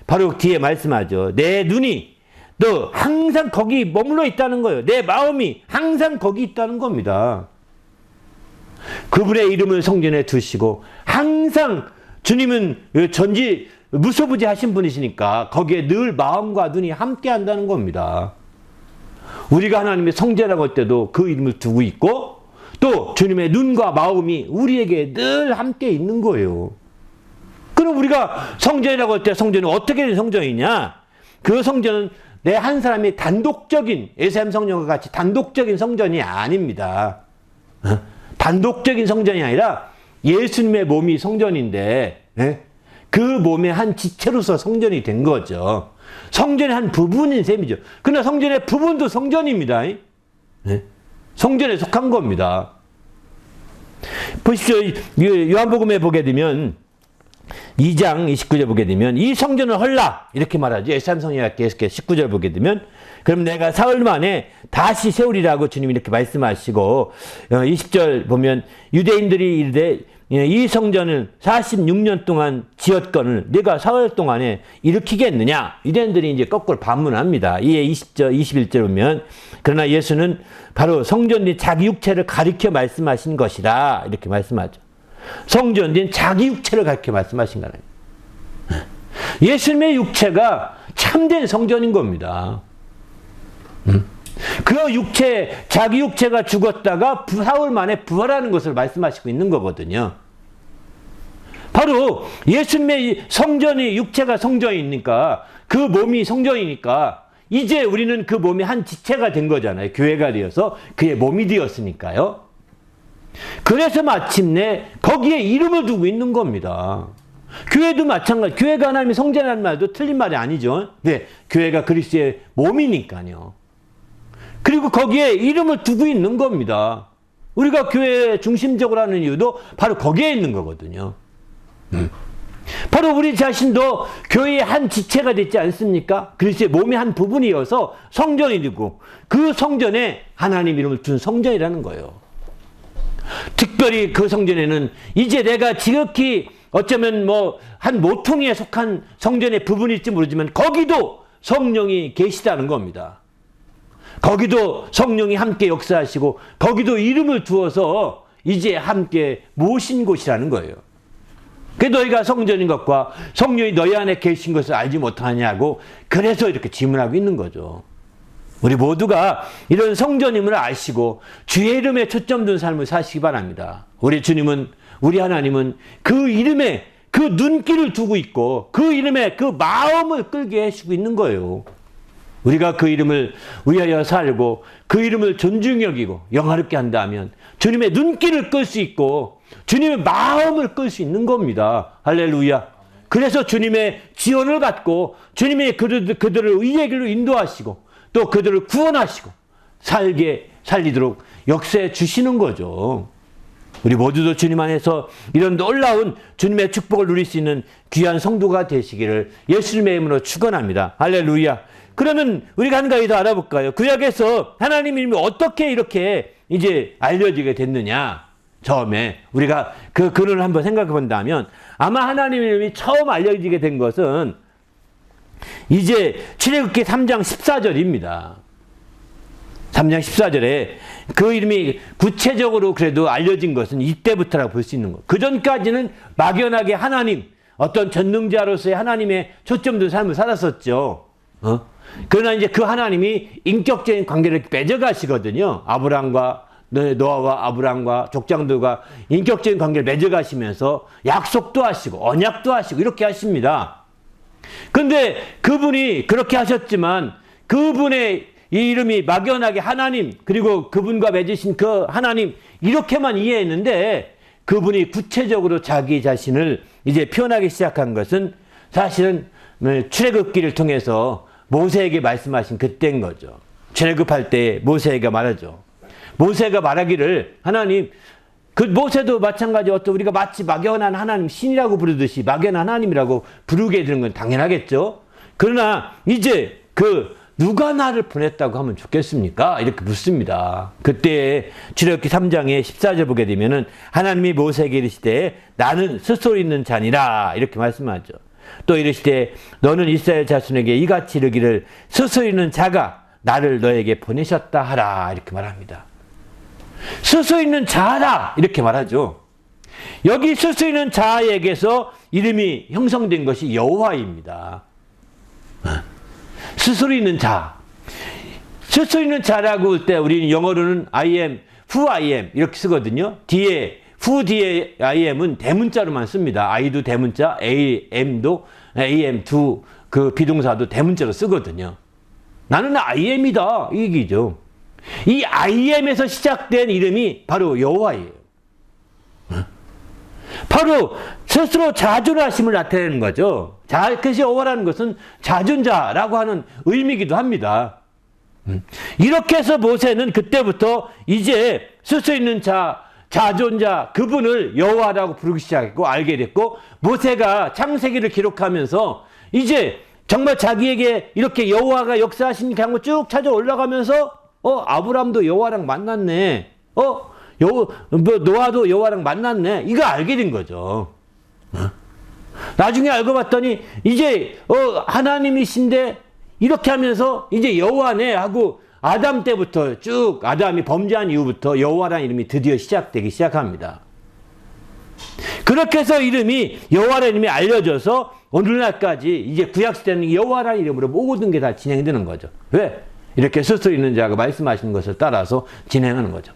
Speaker 3: 바로 뒤에 말씀하죠. 내 눈이 너 항상 거기 머물러 있다는 거예요. 내 마음이 항상 거기 있다는 겁니다. 그분의 이름을 성전에 두시고 항상 주님은 전지 무소부지하신 분이시니까 거기에 늘 마음과 눈이 함께 한다는 겁니다. 우리가 하나님의 성전이라고 할 때도 그 이름을 두고 있고 또 주님의 눈과 마음이 우리에게 늘 함께 있는 거예요. 그럼 우리가 성전이라고 할 때 성전은 어떻게 된 성전이냐? 그 성전은 내 한 사람이 단독적인 예수님 성령과 같이 단독적인 성전이 아닙니다. 단독적인 성전이 아니라 예수님의 몸이 성전인데 그 몸의 한 지체로서 성전이 된 거죠. 성전의 한 부분인 셈이죠. 그러나 성전의 부분도 성전입니다. 성전에 속한 겁니다. 보십시오. 요한복음에 보게 되면 2장 29절 보게 되면 이 성전을 헐라 이렇게 말하죠. 예수님 성령이 계속해서 19절 보게 되면 그럼 내가 사흘 만에 다시 세우리라고 주님이 이렇게 말씀하시고 20절 보면 유대인들이 이르되 이 성전을 46년 동안 지었건을 네가 사흘 동안에 일으키겠느냐? 유대인들이 이제 거꾸로 반문합니다. 이에 20절, 21절 보면 그러나 예수는 바로 성전인 자기 육체를 가리켜 말씀하신 것이라 이렇게 말씀하죠. 성전인 자기 육체를 가리켜 말씀하신 거아니에요. 예수님의 육체가 참된 성전인 겁니다. 그 육체, 자기 육체가 죽었다가 사흘 만에 부활하는 것을 말씀하시고 있는 거거든요. 바로 예수님의 성전이 육체가 성전이니까 그 몸이 성전이니까 이제 우리는 그 몸이 한 지체가 된 거잖아요. 교회가 되어서 그의 몸이 되었으니까요. 그래서 마침내 거기에 이름을 두고 있는 겁니다. 교회도 마찬가지. 교회가 하나님의 성전이라는 말도 틀린 말이 아니죠. 왜? 교회가 그리스도의 몸이니까요. 그리고 거기에 이름을 두고 있는 겁니다. 우리가 교회 중심적으로 하는 이유도 바로 거기에 있는 거거든요. 바로 우리 자신도 교회의 한 지체가 됐지 않습니까? 그리스도의 몸의 한 부분이어서 성전이 되고 그 성전에 하나님 이름을 둔 성전이라는 거예요. 특별히 그 성전에는 이제 내가 지극히 어쩌면 뭐 한 모퉁이에 속한 성전의 부분일지 모르지만 거기도 성령이 계시다는 겁니다. 거기도 성령이 함께 역사하시고 거기도 이름을 두어서 이제 함께 모신 곳이라는 거예요. 그 너희가 성전인 것과 성령이 너희 안에 계신 것을 알지 못하냐고 그래서 이렇게 질문하고 있는 거죠. 우리 모두가 이런 성전임을 아시고 주의 이름에 초점 둔 삶을 사시기 바랍니다. 우리 주님은, 우리 하나님은 그 이름에 그 눈길을 두고 있고 그 이름에 그 마음을 끌게 해주고 있는 거예요. 우리가 그 이름을 위하여 살고 그 이름을 존중히 여기고 영화롭게 한다면 주님의 눈길을 끌 수 있고 주님의 마음을 끌 수 있는 겁니다. 할렐루야. 그래서 주님의 지원을 받고 주님의 그들을 의의 길로 인도하시고 또 그들을 구원하시고 살리도록 역사해 주시는 거죠. 우리 모두도 주님 안에서 이런 놀라운 주님의 축복을 누릴 수 있는 귀한 성도가 되시기를 예수님의 이름으로 축원합니다. 할렐루야. 그러면 우리가 한 가지 더 알아볼까요? 구약에서 하나님 이름이 어떻게 이렇게 이제 알려지게 됐느냐? 처음에 우리가 그 근원을 한번 생각해 본다면 아마 하나님 이름이 처음 알려지게 된 것은 이제 출애굽기 3장 14절입니다. 3장 14절에 그 이름이 구체적으로 그래도 알려진 것은 이때부터라고 볼 수 있는 거예요. 그 전까지는 막연하게 하나님, 어떤 전능자로서의 하나님의 초점된 삶을 살았었죠. 그러나 이제 그 하나님이 인격적인 관계를 맺어가시거든요. 노아와 아브람과 족장들과 인격적인 관계를 맺어가시면서 약속도 하시고 언약도 하시고 이렇게 하십니다. 근데 그분이 그렇게 하셨지만 그분의 이 이름이 막연하게 하나님 그리고 그분과 맺으신 그 하나님 이렇게만 이해했는데 그분이 구체적으로 자기 자신을 이제 표현하기 시작한 것은 사실은 출애굽기를 통해서 모세에게 말씀하신 그때인 거죠. 출애굽할 때 모세에게 말하죠. 모세가 말하기를 하나님 그 모세도 마찬가지 어떤 우리가 마치 막연한 하나님 신이라고 부르듯이 막연한 하나님이라고 부르게 되는 건 당연하겠죠. 그러나 이제 누가 나를 보냈다고 하면 좋겠습니까? 이렇게 묻습니다. 그때 출애굽기 3장의 14절 보게 되면은 하나님이 모세에게 이르시되 나는 스스로 있는 자니라 이렇게 말씀하죠. 또 이르시되 너는 이스라엘 자손에게 이같이 이르기를 스스로 있는 자가 나를 너에게 보내셨다 하라 이렇게 말합니다. 스스로 있는 자라 이렇게 말하죠. 여기 스스로 있는 자에게서 이름이 형성된 것이 여호와입니다. 스스로 있는 자. 스스로 있는 자라고 할 때 우리는 영어로는 I am, who I am 이렇게 쓰거든요. who 뒤에 I am은 대문자로만 씁니다. I도 대문자, am도 am, do 그 비동사도 대문자로 쓰거든요. 나는 I am이다 이 얘기죠. 이 I am에서 시작된 이름이 바로 여호와예요. 바로 스스로 자존하심을 나타내는 거죠. 그래서 여호와라는 것은 자존자라고 하는 의미이기도 합니다. 이렇게 해서 모세는 그때부터 이제 스스로 있는 자, 자존자 그분을 여호와라고 부르기 시작했고 알게 됐고 모세가 창세기를 기록하면서 이제 정말 자기에게 이렇게 여호와가 역사하신 게 쭉 찾아 올라가면서 아브람도 여호와랑 만났네. 노아도 여호와랑 만났네. 이거 알게 된 거죠. 나중에 알고 봤더니 이제 하나님이신데 이렇게 하면서 이제 여호와네 하고 아담 때부터 쭉 아담이 범죄한 이후부터 여호와라는 이름이 드디어 시작되기 시작합니다. 그렇게 해서 이름이 여호와라는 이름이 알려져서 오늘날까지 이제 구약시대는 여호와라는 이름으로 모든 게 다 진행되는 거죠. 왜? 이렇게 스스로 있는 자가 말씀하시는 것을 따라서 진행하는 거죠.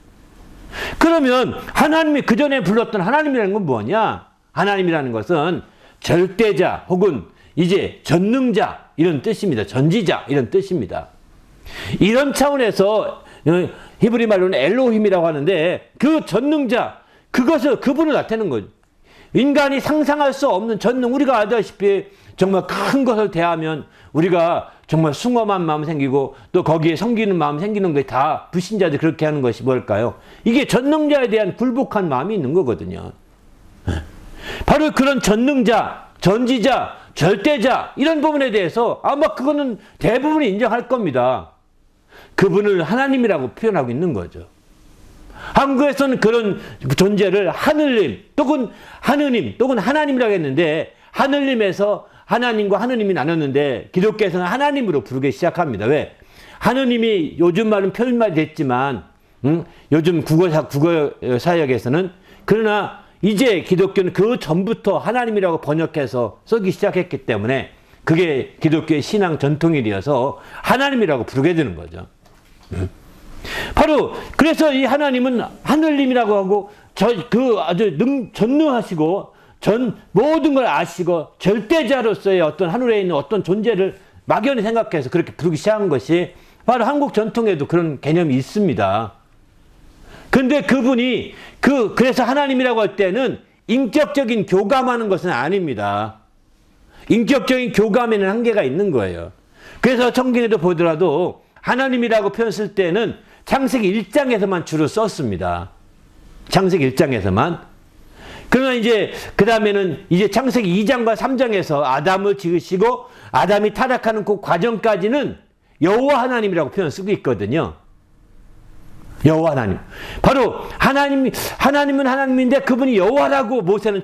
Speaker 3: 그러면 하나님이 그전에 불렀던 하나님이라는 건 뭐냐? 하나님이라는 것은 절대자 혹은 이제 전능자 이런 뜻입니다. 전지자 이런 뜻입니다. 이런 차원에서 히브리 말로는 엘로힘이라고 하는데 그 전능자 그분을 나타내는 거죠. 인간이 상상할 수 없는 전능, 우리가 알다시피 정말 큰 것을 대하면 우리가 정말 숭엄한 마음 생기고 또 거기에 섬기는 마음 생기는 게 다 불신자들 그렇게 하는 것이 뭘까요? 이게 전능자에 대한 굴복한 마음이 있는 거거든요. 바로 그런 전능자, 전지자, 절대자 이런 부분에 대해서 아마 그거는 대부분이 인정할 겁니다. 그분을 하나님이라고 표현하고 있는 거죠. 한국에서는 그런 존재를 하늘님 또는 하느님 또는 하나님이라고 했는데, 하늘님에서 하나님과 하느님이 나눴는데 기독교에서는 하나님으로 부르기 시작합니다. 왜? 하느님이 요즘 말은 표준말이 됐지만 요즘 국어 사역에서는, 그러나 이제 기독교는 그 전부터 하나님이라고 번역해서 쓰기 시작했기 때문에 그게 기독교의 신앙 전통이어서 하나님이라고 부르게 되는 거죠. 바로 그래서 이 하나님은 하늘님이라고 하고 아주 전능하시고 모든 걸 아시고 절대자로서의 어떤 하늘에 있는 어떤 존재를 막연히 생각해서 그렇게 부르기 시작한 것이 바로 한국 전통에도 그런 개념이 있습니다. 근데 그분이 그래서 하나님이라고 할 때는 인격적인 교감하는 것은 아닙니다. 인격적인 교감에는 한계가 있는 거예요. 그래서 성경에도 보더라도 하나님이라고 표현 쓸 때는 창세기 1장에서만 주로 썼습니다. 창세기 1장에서만. 그러나 이제 그 다음에는 이제 창세기 2장과 3장에서 아담을 지으시고 아담이 타락하는 그 과정까지는 여호와 하나님이라고 표현 쓰고 있거든요. 여호와 하나님. 바로 하나님은 하나님인데 그분이 여호와라고 모세는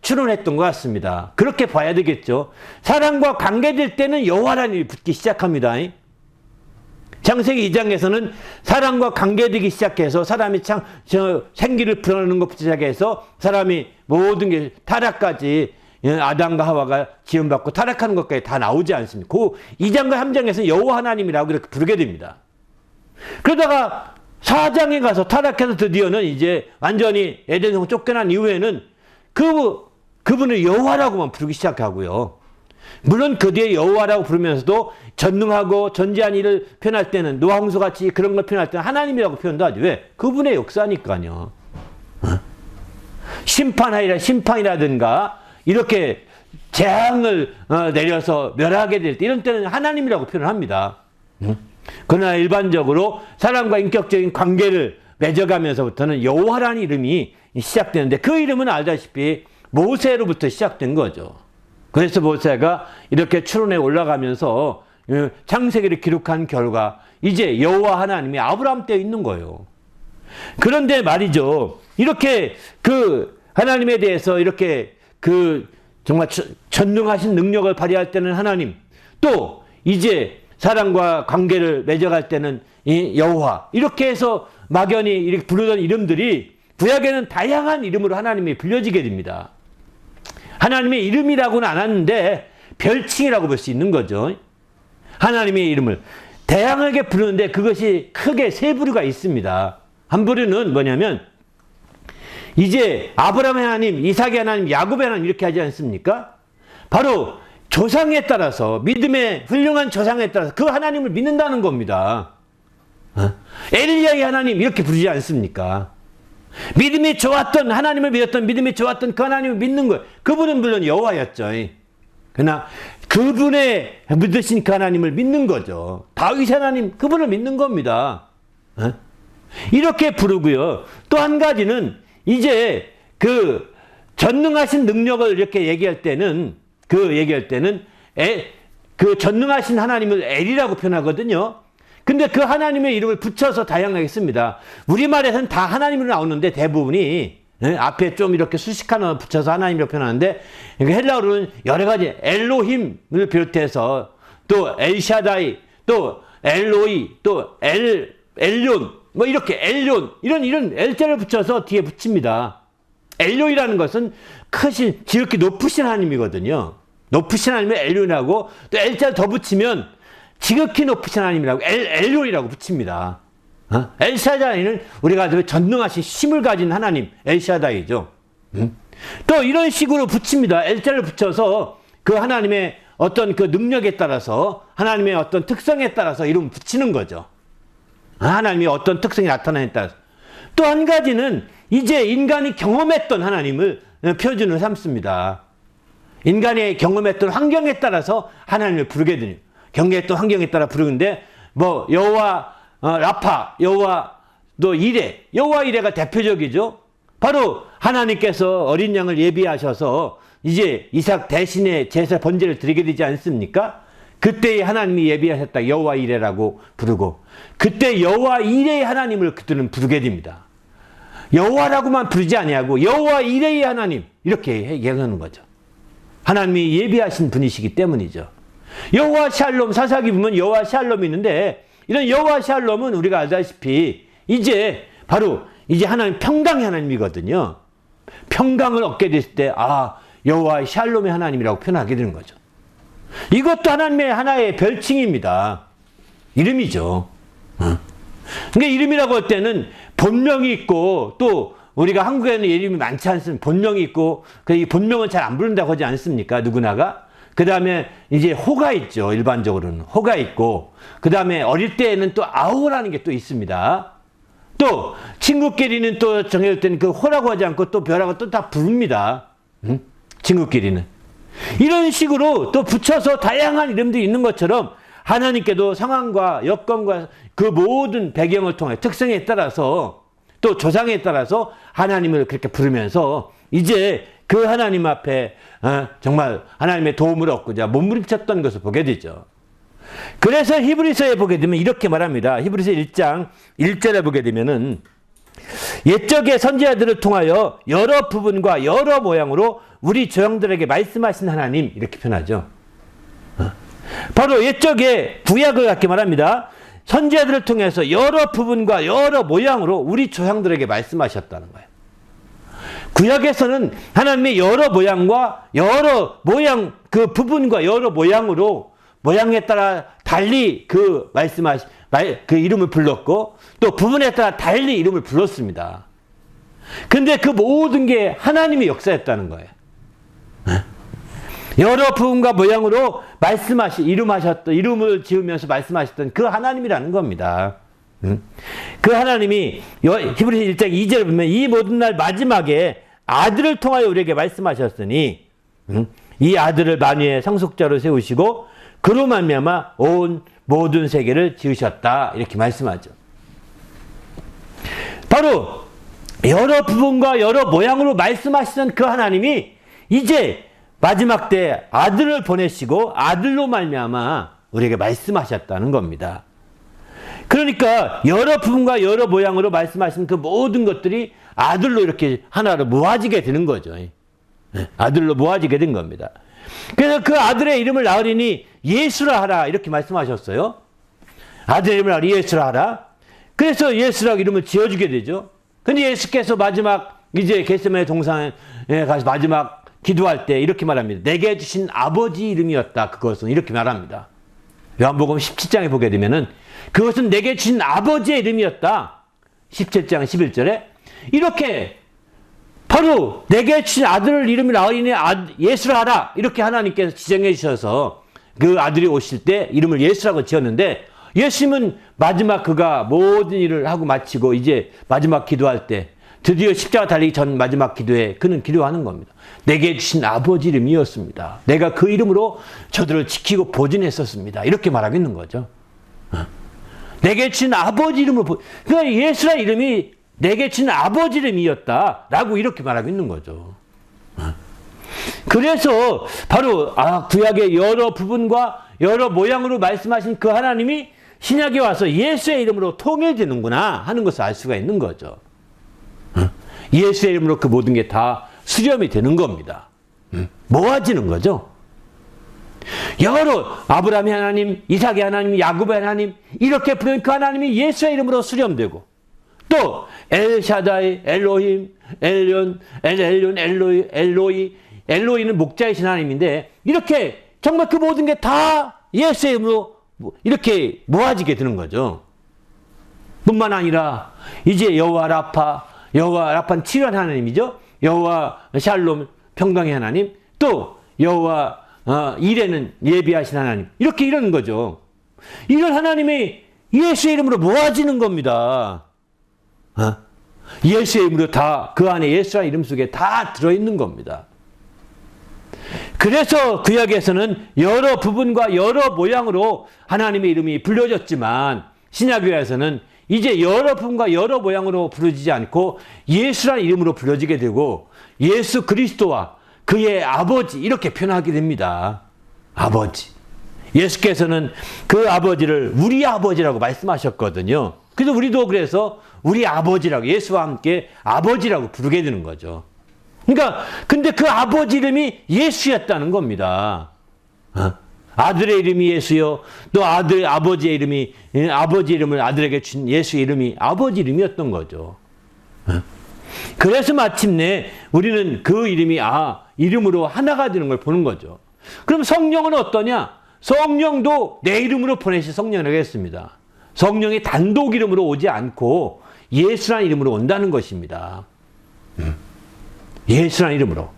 Speaker 3: 추론했던 것 같습니다. 그렇게 봐야 되겠죠. 사람과 관계될 때는 여호와라는 붙기 시작합니다. 창세기 2장에서는 사람과 관계되기 시작해서 사람이 생기를 불어넣는 것부터 시작해서 사람이 모든 게 타락까지 아담과 하와가 지음받고 타락하는 것까지 다 나오지 않습니까? 그 2장과 3장에서는 여호와 하나님이라고 이렇게 부르게 됩니다. 그러다가 4장에 가서 타락해서 드디어는 이제 완전히 에덴성 쫓겨난 이후에는 그분을 여호와라고만 부르기 시작하고요. 물론 그 뒤에 여호와라고 부르면서도 전능하고 전지한 일을 표현할 때는 노아홍수같이 그런 걸 표현할 때는 하나님이라고 표현도 하죠. 왜? 그분의 역사니까요. 심판이라든가 이렇게 재앙을 내려서 멸하게 될 때 이런 때는 하나님이라고 표현을 합니다. 그러나 일반적으로 사람과 인격적인 관계를 맺어가면서부터는 여호와라는 이름이 시작되는데 그 이름은 알다시피 모세로부터 시작된 거죠. 그래서 모세가 이렇게 추론에 올라가면서 창세기를 기록한 결과 이제 여호와 하나님이 아브라함 때에 있는 거예요. 그런데 말이죠. 이렇게 그 하나님에 대해서 이렇게 정말 전능하신 능력을 발휘할 때는 하나님, 또 이제 사람과 관계를 맺어갈 때는 이 여호와, 이렇게 해서 막연히 이렇게 부르던 이름들이 구약에는 다양한 이름으로 하나님이 불려지게 됩니다. 하나님의 이름이라고는 안 하는데 별칭이라고 볼 수 있는 거죠. 하나님의 이름을 다양하게 부르는데 그것이 크게 세 부류가 있습니다. 한 부류는 뭐냐면 이제 아브라함의 하나님, 이삭의 하나님, 야곱의 하나님 이렇게 하지 않습니까? 바로 조상에 따라서, 믿음의 훌륭한 조상에 따라서 그 하나님을 믿는다는 겁니다. 엘리야의 하나님 이렇게 부르지 않습니까? 믿음이 좋았던, 하나님을 믿었던, 믿음이 좋았던 그 하나님을 믿는 거예요. 그분은 물론 여호와였죠. 그러나 그분의 믿으신 그 하나님을 믿는 거죠. 다윗 하나님, 그분을 믿는 겁니다. 이렇게 부르고요. 또 한 가지는 이제 그 전능하신 능력을 이렇게 얘기할 때는 그 전능하신 하나님을 엘이라고 표현하거든요. 근데 그 하나님의 이름을 붙여서 다양하게 씁니다. 우리말에서는 다 하나님으로 나오는데 대부분이 앞에 좀 이렇게 수식 하나 붙여서 하나님이라고 표현하는데 헬라어로는 여러 가지 엘로힘을 비롯해서 또 엘샤다이, 또 엘로이, 또 엘륜, 뭐 이렇게 엘륜 이런 엘자를 붙여서 뒤에 붙입니다. 엘로이라는 것은 크신, 지극히 높으신 하나님이거든요. 높으신 하나님을 엘륜이라고, 또 엘자를 더 붙이면 지극히 높으신 하나님이라고 엘륜이라고 붙입니다. 엘샤다이는 우리가 전능하신 힘을 가진 하나님, 엘샤다이죠. 또 이런 식으로 붙입니다. 엘자를 붙여서 그 하나님의 어떤 그 능력에 따라서, 하나님의 어떤 특성에 따라서 이름을 붙이는 거죠. 하나님의 어떤 특성이 나타나에 따라서. 또 한 가지는 이제 인간이 경험했던 하나님을 표준을 삼습니다. 인간의 경험했던 환경에 따라서 하나님을 부르게 되는, 경험했던 환경에 따라 부르는데, 뭐 여호와 라파, 여호와 또 이레, 여호와 이레가 대표적이죠. 바로 하나님께서 어린 양을 예비하셔서 이제 이삭 대신에 제사 번제를 드리게 되지 않습니까? 그때에 하나님이 예비하셨다, 여호와 이레라고 부르고, 그때 여호와 이레의 하나님을 그들은 부르게 됩니다. 여호와라고만 부르지 아니하고 여호와 이레의 하나님, 이렇게 얘기하는 거죠. 하나님이 예비하신 분이시기 때문이죠. 여호와 샬롬, 사사기 보면 여호와 샬롬이 있는데, 이런 여호와 샬롬은 우리가 알다시피 이제 바로 이제 하나님 평강의 하나님이거든요. 평강을 얻게 됐을 때 여호와 샬롬의 하나님이라고 표현하게 되는 거죠. 이것도 하나님의 하나의 별칭입니다. 이름이죠. 그러니까 이름이라고 할 때는 본명이 있고, 또 우리가 한국에는 이름이 많지 않습니까? 본명이 있고, 이 본명은 잘 안 부른다고 하지 않습니까? 누구나가. 그 다음에 이제 호가 있죠. 일반적으로는 호가 있고, 그 다음에 어릴 때에는 또 아우라는 게 또 있습니다. 또 친구끼리는 또 정해질 때는 그 호라고 하지 않고 또 별하고 또 다 부릅니다. 친구끼리는. 이런 식으로 또 붙여서 다양한 이름들이 있는 것처럼, 하나님께도 상황과 여건과 그 모든 배경을 통해 특성에 따라서, 또 조상에 따라서 하나님을 그렇게 부르면서 이제 그 하나님 앞에 정말 하나님의 도움을 얻고자 몸부림쳤던 것을 보게 되죠. 그래서 히브리서에 보게 되면 이렇게 말합니다. 히브리서 1장 1절에 보게 되면은, 옛적의 선지자들을 통하여 여러 부분과 여러 모양으로 우리 조상들에게 말씀하신 하나님, 이렇게 표현하죠. 바로 옛적에 구약을 갖게 말합니다. 선지자들을 통해서 여러 부분과 여러 모양으로 우리 조상들에게 말씀하셨다는 거예요. 구약에서는 하나님의 여러 모양과 여러 모양, 그 부분과 여러 모양으로, 모양에 따라 달리 그 그 이름을 불렀고, 또 부분에 따라 달리 이름을 불렀습니다. 근데 그 모든 게 하나님의 역사였다는 거예요. 여러 부분과 모양으로 이름을 지으면서 말씀하셨던 그 하나님이라는 겁니다. 그 하나님이 히브리서 1장 2절을 보면, 이 모든 날 마지막에 아들을 통하여 우리에게 말씀하셨으니 이 아들을 만유의 상속자로 세우시고 그로 말미암아 온 모든 세계를 지으셨다, 이렇게 말씀하죠. 바로 여러 부분과 여러 모양으로 말씀하시던 그 하나님이 이제 마지막 때 아들을 보내시고 아들로 말미암아 우리에게 말씀하셨다는 겁니다. 그러니까 여러 부분과 여러 모양으로 말씀하신 그 모든 것들이 아들로 이렇게 하나로 모아지게 되는 거죠. 아들로 모아지게 된 겁니다. 그래서 그 아들의 이름을 나으리니 예수라 하라, 이렇게 말씀하셨어요. 아들의 이름을 예수라 하라. 그래서 예수라고 이름을 지어주게 되죠. 근데 예수께서 마지막 이제 겟세마네 동산에 가서 마지막 기도할 때 이렇게 말합니다. 내게 주신 아버지 이름이었다. 그것은 이렇게 말합니다. 요한복음 17장에 보게 되면은 그것은 내게 주신 아버지의 이름이었다. 17장 11절에 이렇게 바로 내게 주신 아들을 이름이 나으리니 예수라 하라, 이렇게 하나님께서 지정해 주셔서 그 아들이 오실 때 이름을 예수라고 지었는데, 예수님은 마지막 그가 모든 일을 하고 마치고 이제 마지막 기도할 때 드디어 십자가 달리기 전 마지막 기도에 그는 기도하는 겁니다. 내게 주신 아버지 이름이었습니다. 내가 그 이름으로 저들을 지키고 보존했었습니다. 이렇게 말하고 있는 거죠. 내게 주신 아버지 이름으로, 그러니까 예수라 이름이 내게 주신 아버지 이름이었다라고 이렇게 말하고 있는 거죠. 그래서 바로 구약의 여러 부분과 여러 모양으로 말씀하신 그 하나님이 신약에 와서 예수의 이름으로 통일되는구나 하는 것을 알 수가 있는 거죠. 예수의 이름으로 그 모든 게 다 수렴이 되는 겁니다. 모아지는 거죠. 여러 아브라함의 하나님, 이삭의 하나님, 야곱의 하나님, 이렇게 부르는 그 하나님이 예수의 이름으로 수렴되고, 또 엘샤다이, 엘로힘, 엘론, 엘로이는 목자이신 하나님인데, 이렇게 정말 그 모든 게 다 예수의 이름으로 이렇게 모아지게 되는 거죠. 뿐만 아니라 이제 여호와 라파는 치료한 하나님이죠. 여호와 샬롬, 평강의 하나님, 또 여호와 이레는 예비하신 하나님, 이렇게 이러는 거죠. 이런 하나님이 예수의 이름으로 모아지는 겁니다. 예수의 이름으로 다 그 안에 예수라는 이름 속에 다 들어있는 겁니다. 그래서 구약에서는 여러 부분과 여러 모양으로 하나님의 이름이 불려졌지만 신약교회에서는 이제 여러 부분과 여러 모양으로 부르지지 않고 예수라는 이름으로 불려지게 되고 예수 그리스도와 그의 아버지 이렇게 표현하게 됩니다. 아버지. 예수께서는 그 아버지를 우리 아버지라고 말씀하셨거든요. 그래서 우리도 그래서 우리 아버지라고 예수와 함께 아버지라고 부르게 되는 거죠. 그러니까 근데 그 아버지 이름이 예수였다는 겁니다. 아들의 이름이 예수요. 또 아버지의 이름이 아버지 이름을 아들에게 준 예수의 이름이 아버지 이름이었던 거죠. 그래서 마침내 우리는 그 이름이 이름으로 하나가 되는 걸 보는 거죠. 그럼 성령은 어떠냐? 성령도 내 이름으로 보내신 성령이라고 했습니다. 성령이 단독 이름으로 오지 않고 예수라는 이름으로 온다는 것입니다. 예수라는 이름으로.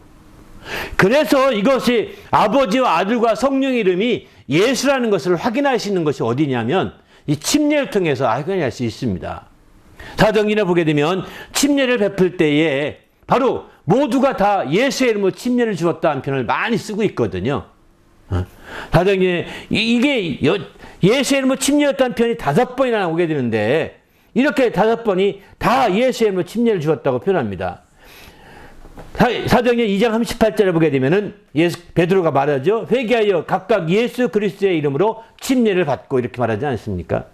Speaker 3: 그래서 이것이 아버지와 아들과 성령의 이름이 예수라는 것을 확인할 수 있는 것이 어디냐면 이 침례를 통해서 확인할 수 있습니다. 사도행전에 보게 되면 침례를 베풀 때에 바로 모두가 다 예수의 이름으로 침례를 주었다는 표현을 많이 쓰고 있거든요. 사도행전에 이게 예수의 이름으로 침례였다는 표현이 5번이나 나오게 되는데 이렇게 5번이 다 예수의 이름으로 침례를 주었다고 표현합니다. 사도행전 2장 38절에 보게 되면은 베드로가 말하죠. 회개하여 각각 예수 그리스도의 이름으로 침례를 받고 이렇게 말하지 않습니까?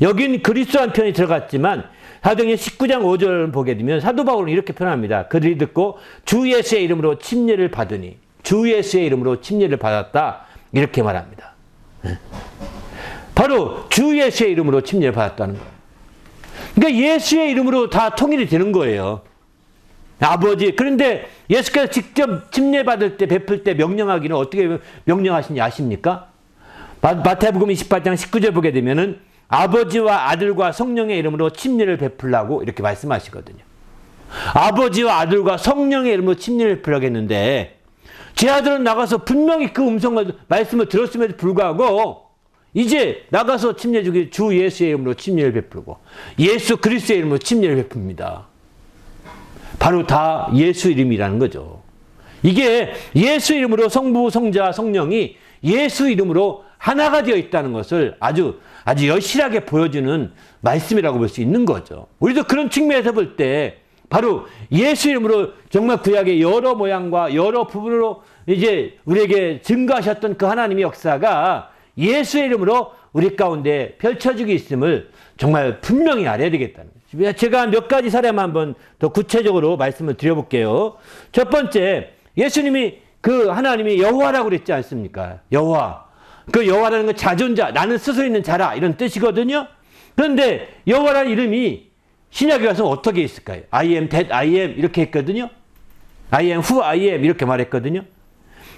Speaker 3: 여긴 그리스도라는 표현이 들어갔지만 사도행전 19장 5절을 보게 되면 사도 바울은 이렇게 표현합니다. 그들이 듣고 주 예수의 이름으로 침례를 받으니 주 예수의 이름으로 침례를 받았다 이렇게 말합니다. 바로 주 예수의 이름으로 침례를 받았다는 거예요. 그러니까 예수의 이름으로 다 통일이 되는 거예요. 아버지. 그런데 예수께서 직접 침례 받을 때 베풀 때 명령하기는 어떻게 명령하신지 아십니까? 마태복음 28장 19절 보게 되면은 아버지와 아들과 성령의 이름으로 침례를 베풀라고 이렇게 말씀하시거든요. 아버지와 아들과 성령의 이름으로 침례를 베풀라고 했는데 제 아들은 나가서 분명히 그 음성을 말씀을 들었음에도 불구하고 이제 나가서 침례 주기 주 예수의 이름으로 침례를 베풀고 예수 그리스도의 이름으로 침례를 베풉니다. 바로 다 예수 이름이라는 거죠. 이게 예수 이름으로 성부, 성자, 성령이 예수 이름으로 하나가 되어 있다는 것을 아주 여실하게 보여주는 말씀이라고 볼 수 있는 거죠. 우리도 그런 측면에서 볼 때 바로 예수 이름으로 정말 구약의 여러 모양과 여러 부분으로 이제 우리에게 증거하셨던 그 하나님의 역사가 예수의 이름으로 우리 가운데 펼쳐지고 있음을 정말 분명히 알아야 되겠다는 거죠. 제가 몇 가지 사례만 한번 더 구체적으로 말씀을 드려볼게요. 첫 번째, 예수님이 그 하나님이 여호와라고 그랬지 않습니까? 여호와. 그 여호와라는 건 자존자, 나는 스스로 있는 자라 이런 뜻이거든요. 그런데 여호와라는 이름이 신약에 가서 어떻게 있을까요? I am that I am 이렇게 했거든요. I am who I am 이렇게 말했거든요.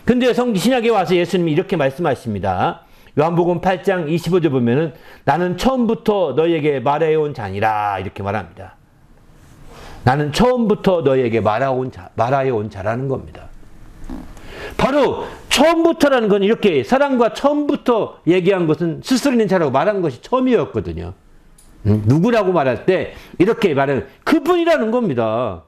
Speaker 3: 근데 신약에 와서 예수님이 이렇게 말씀하십니다. 요한복음 8장 25절 보면은 나는 처음부터 너희에게 말해온 자니라 이렇게 말합니다. 나는 처음부터 너희에게 말해온 자라는 겁니다. 바로 처음부터라는 건 이렇게 사람과 처음부터 얘기한 것은 스스로 있는 자라고 말한 것이 처음이었거든요. 누구라고 말할 때 이렇게 말하는 그분이라는 겁니다.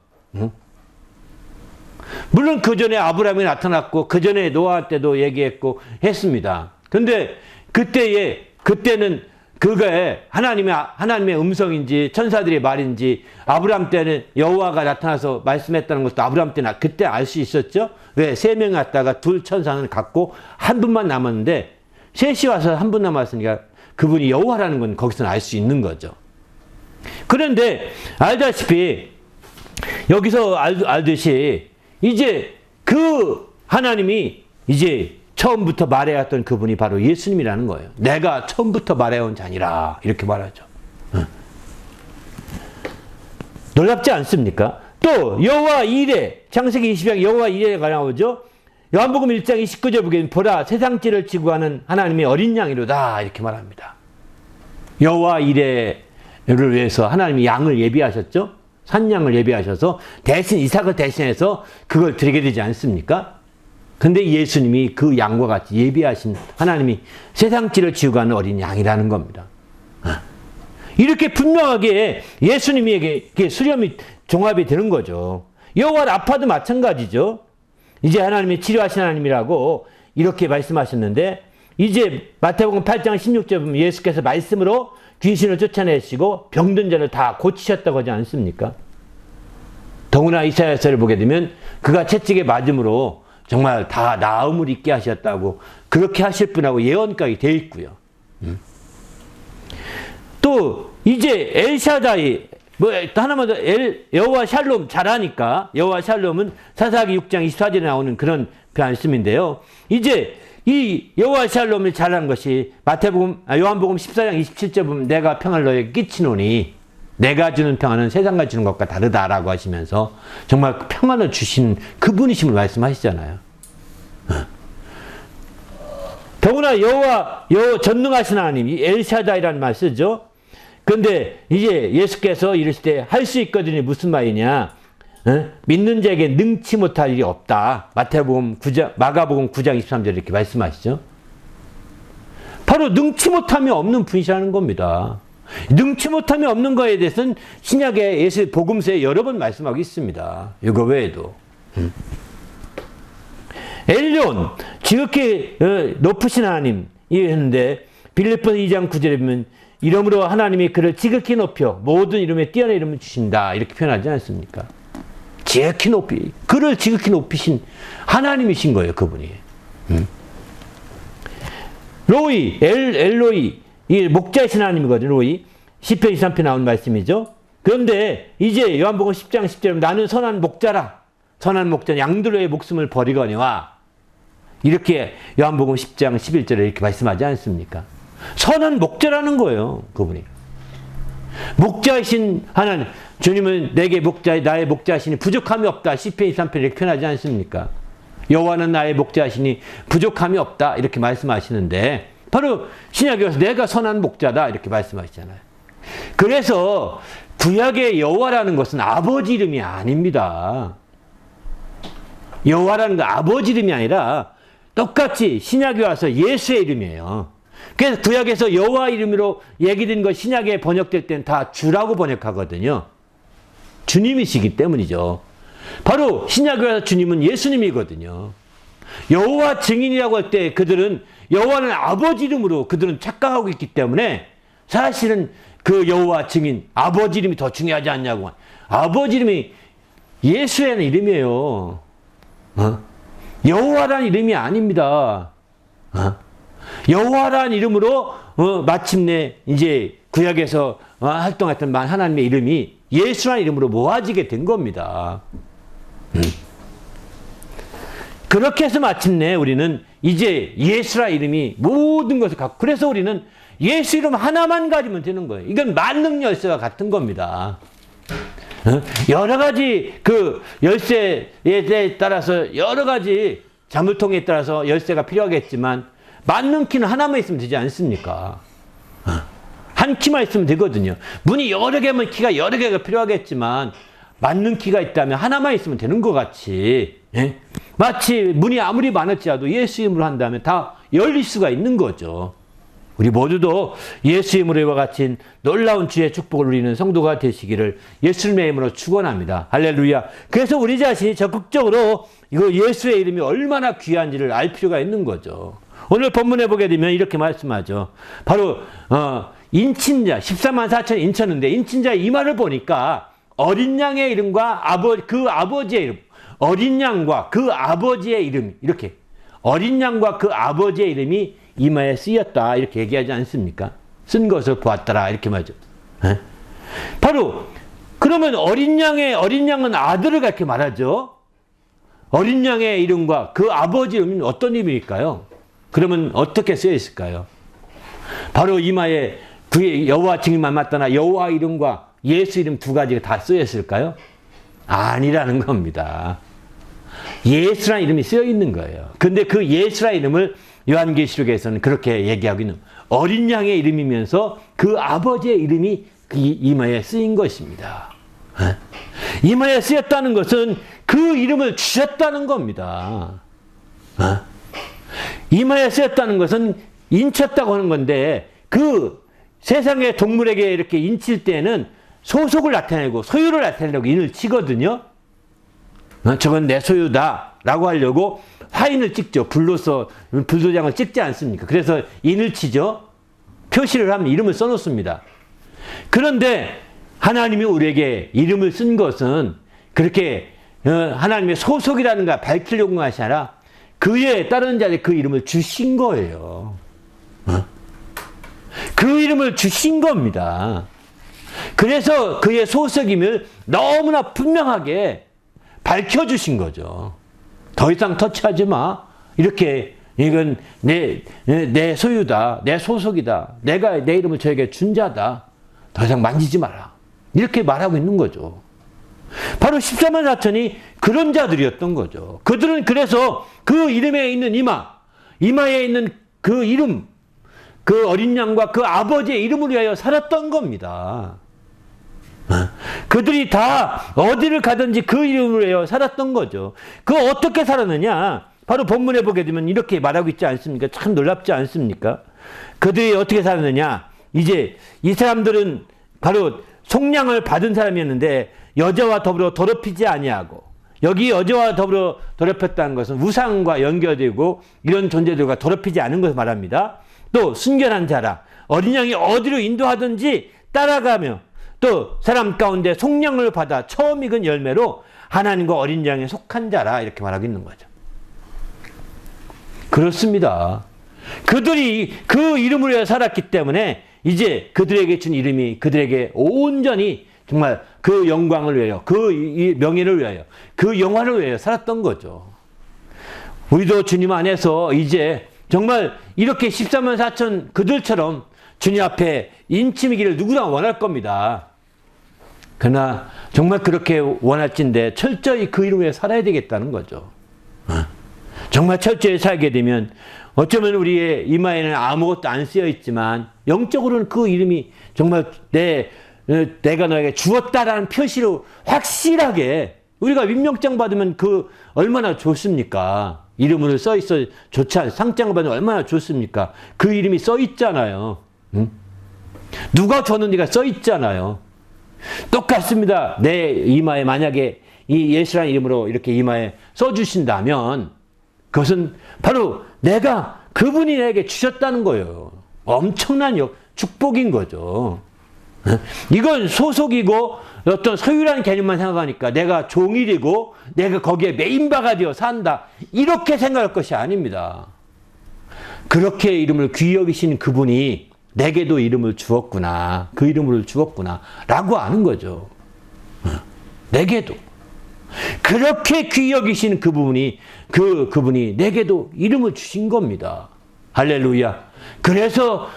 Speaker 3: 물론 그 전에 아브라함이 나타났고 그 전에 노아 때도 얘기했고 했습니다. 근데 그때는 그게 하나님의 음성인지 천사들의 말인지 아브라함 때는 여호와가 나타나서 말씀했다는 것도 아브라함 때는 그때 알 수 있었죠. 왜? 3명이 왔다가 2 천사는 갔고 한 분만 남았는데 셋이 와서 한 분 남았으니까 그분이 여호와라는 건 거기서는 알 수 있는 거죠. 그런데 알다시피 여기서 알듯이 이제 그 하나님이 이제 처음부터 말해왔던 그분이 바로 예수님이라는 거예요. 내가 처음부터 말해온 자니라 이렇게 말하죠. 놀랍지 않습니까? 또 여호와 이레, 창세기 20장 여호와 이레가 나오죠. 요한복음 1장 29절 보게 보라 세상지를 지고 가는 하나님의 어린 양이로다 이렇게 말합니다. 여호와 이레를 위해서 하나님이 양을 예비하셨죠. 산양을 예비하셔서 대신 이삭을 대신해서 그걸 드리게 되지 않습니까? 근데 예수님이 그 양과 같이 예비하신 하나님이 세상지를 지고 가는 어린 양이라는 겁니다. 이렇게 분명하게 예수님에게 수렴이 종합이 되는 거죠. 여호와 라파도 마찬가지죠. 이제 하나님이 치료하신 하나님이라고 이렇게 말씀하셨는데 이제 마태복음 8장 16절 보면 예수께서 말씀으로 귀신을 쫓아내시고 병든 자를 다 고치셨다고 하지 않습니까? 더구나 이사야서를 보게 되면 그가 채찍에 맞음으로 정말 다 나음을 입게 하셨다고 그렇게 하실 분하고 예언까지 되어 있고요. 또 이제 엘샤다이 뭐 하나만 더 여호와 샬롬 잘하니까 여호와 샬롬은 사사기 6장 24절에 나오는 그런 말씀인데요. 이제 이 여호와 샬롬을 잘하는 것이 요한복음 14장 27절 보면 내가 평안을 너에게 끼치노니 내가 주는 평안은 세상과 주는 것과 다르다라고 하시면서 정말 평안을 주신 그분이심을 말씀하시잖아요. 더구나 여호와 전능하신 하나님, 이 엘샤다이라는 말 쓰죠. 그런데 이제 예수께서 이르실 때 할 수 있거든요. 무슨 말이냐? 믿는 자에게 능치 못할 일이 없다. 마가복음 9장 23절 이렇게 말씀하시죠. 바로 능치 못함이 없는 분이시라는 겁니다. 능치 못함이 없는 거에 대해서는 신약의 예수 복음서에 여러 번 말씀하고 있습니다. 이거 외에도. 엘리온, 지극히 높으신 하나님이 했는데 빌립보서 2장 9절에 보면 이름으로 하나님이 그를 지극히 높여 모든 이름에 뛰어난 이름을 주신다 이렇게 표현하지 않습니까? 지극히 높이 그를 지극히 높이신 하나님이신 거예요. 그분이. 로이 엘로이 이 목자이신 하나님이거든요. 로이 시편 23편 나온 말씀이죠. 그런데 이제 요한복음 10장 10절에 나는 선한 목자라. 선한 목자 양들의 목숨을 버리거니와 이렇게 요한복음 10장 11절에 이렇게 말씀하지 않습니까? 선한 목자라는 거예요. 그분이. 목자이신 하나님 주님은 내게 나의 목자시니 부족함이 없다. 시편 23편 이렇게 표현하지 않습니까? 여호와는 나의 목자시니 부족함이 없다. 이렇게 말씀하시는데 바로 신약에 와서 내가 선한 목자다. 이렇게 말씀하시잖아요. 그래서 구약의 여호와라는 것은 아버지 이름이 아닙니다. 여호와라는 건 아버지 이름이 아니라 똑같이 신약에 와서 예수의 이름이에요. 그래서 구약에서 여호와 이름으로 얘기된 것 신약에 번역될 때는 다 주라고 번역하거든요. 주님이시기 때문이죠. 바로 신약에 와서 주님은 예수님이거든요. 여호와 증인이라고 할 때 그들은 여호와는 아버지 이름으로 그들은 착각하고 있기 때문에 사실은 그 여호와 증인 아버지 이름이 더 중요하지 않냐고. 아버지 이름이 예수의 이름이에요. 여호와라는 이름이 아닙니다. 여호와라는 이름으로 마침내 이제 구약에서 활동했던 하나님의 이름이 예수라는 이름으로 모아지게 된 겁니다. 그렇게 해서 마침내 우리는 이제 예수라 이름이 모든 것을 갖고 그래서 우리는 예수 이름 하나만 가지면 되는 거예요. 이건 만능 열쇠와 같은 겁니다. 여러 가지 그 열쇠에 따라서 여러 가지 자물통에 따라서 열쇠가 필요하겠지만 만능 키는 하나만 있으면 되지 않습니까? 한 키만 있으면 되거든요. 문이 여러 개면 키가 여러 개가 필요하겠지만 만능 키가 있다면 하나만 있으면 되는 것 같이 마치 문이 아무리 많을지라도 예수 이름으로 한다면 다 열릴 수가 있는 거죠. 우리 모두도 예수 이름으로 같이 놀라운 주의 축복을 누리는 성도가 되시기를 예수님의 이름으로 축원합니다. 할렐루야. 그래서 우리 자신이 적극적으로 이거 예수의 이름이 얼마나 귀한지를 알 필요가 있는 거죠. 오늘 본문에 보게 되면 이렇게 말씀하죠. 바로 인친자 14만 4천 인쳤는데 인친자 이 말을 보니까 어린 양의 이름과 그 아버지의 이름 어린 양과 그 아버지의 이름 이렇게 어린 양과 그 아버지의 이름이 이마에 쓰였다 이렇게 얘기하지 않습니까? 쓴 것을 보았더라 이렇게 말이죠. 바로 그러면 어린 양은 아들을 그렇게 말하죠. 어린 양의 이름과 그 아버지 이름은 어떤 이름일까요? 그러면 어떻게 쓰여 있을까요? 바로 이마에 그의 여호와 증인만 맞다나 여호와 이름과 예수 이름 두 가지가 다 쓰여 있을까요? 아니라는 겁니다. 예수라는 이름이 쓰여 있는 거예요. 근데 그 예수라는 이름을 요한계시록에서는 그렇게 얘기하고 있는 어린 양의 이름이면서 그 아버지의 이름이 그 이마에 쓰인 것입니다. 이마에 쓰였다는 것은 그 이름을 주셨다는 겁니다. 이마에 쓰였다는 것은 인쳤다고 하는 건데 그 세상의 동물에게 이렇게 인칠 때는 소속을 나타내고 소유를 나타내려고 인을 치거든요. 저건 내 소유다 라고 하려고 화인을 찍죠. 불로서 불도장을 찍지 않습니까? 그래서 인을 치죠. 표시를 하면 이름을 써놓습니다. 그런데 하나님이 우리에게 이름을 쓴 것은 그렇게 하나님의 소속이라는가 밝히려고 하시 아니라 그에 따르는 자에게 그 이름을 주신 거예요. 그 이름을 주신 겁니다. 그래서 그의 소속임을 너무나 분명하게 밝혀주신 거죠. 더 이상 터치하지 마. 이렇게 이건 내 소유다. 내 소속이다. 내가 내 이름을 저에게 준 자다. 더 이상 만지지 마라. 이렇게 말하고 있는 거죠. 바로 14만 4천이 그런 자들이었던 거죠. 그들은 그래서 그 이름에 있는 이마에 있는 그 이름, 그 어린 양과 그 아버지의 이름을 위하여 살았던 겁니다. 그들이 다 어디를 가든지 그 이름을 위하여 살았던 거죠. 그 어떻게 살았느냐? 바로 본문에 보게 되면 이렇게 말하고 있지 않습니까? 참 놀랍지 않습니까? 그들이 어떻게 살았느냐? 이제 이 사람들은 바로 속량을 받은 사람이었는데 여자와 더불어 더럽히지 아니하고, 여기 여자와 더불어 더럽혔다는 것은 우상과 연결되고 이런 존재들과 더럽히지 않은 것을 말합니다. 또 순결한 자라, 어린 양이 어디로 인도하든지 따라가며, 또 사람 가운데 속량을 받아 처음 익은 열매로 하나님과 어린 양에 속한 자라, 이렇게 말하고 있는 거죠. 그렇습니다. 그들이 그 이름으로 해서 살았기 때문에 이제 그들에게 준 이름이 그들에게 온전히 정말 그 영광을 위하여, 그 명예를 위하여, 그 영화를 위하여 살았던 거죠. 우리도 주님 안에서 이제 정말 이렇게 14만 4천 그들처럼 주님 앞에 인침이기를 누구나 원할 겁니다. 그러나 정말 그렇게 원할진데 철저히 그 이름에 살아야 되겠다는 거죠. 정말 철저히 살게 되면 어쩌면 우리의 이마에는 아무것도 안 쓰여 있지만 영적으로는 그 이름이 정말 내가 너에게 주었다라는 표시로 확실하게, 우리가 임명장 받으면 그 얼마나 좋습니까? 이름으로 써 있어 좋지 않아요. 상장을 받으면 얼마나 좋습니까? 그 이름이 써 있잖아요. 응? 누가 줬는지가 써 있잖아요. 똑같습니다. 내 이마에 만약에 이 예수라는 이름으로 이렇게 이마에 써주신다면 그것은 바로 내가 그분이 내게 주셨다는 거예요. 엄청난 축복인 거죠. 이건 소속이고 어떤 소유라는 개념만 생각하니까 내가 종이 되고 내가 거기에 메인바가 되어 산다, 이렇게 생각할 것이 아닙니다. 그렇게 이름을 귀히 여기신 그분이 내게도 이름을 주었구나, 그 이름을 주었구나 라고 아는 거죠. 내게도 그렇게 귀히 여기신 그분이 내게도 이름을 주신 겁니다. 할렐루야. 그래서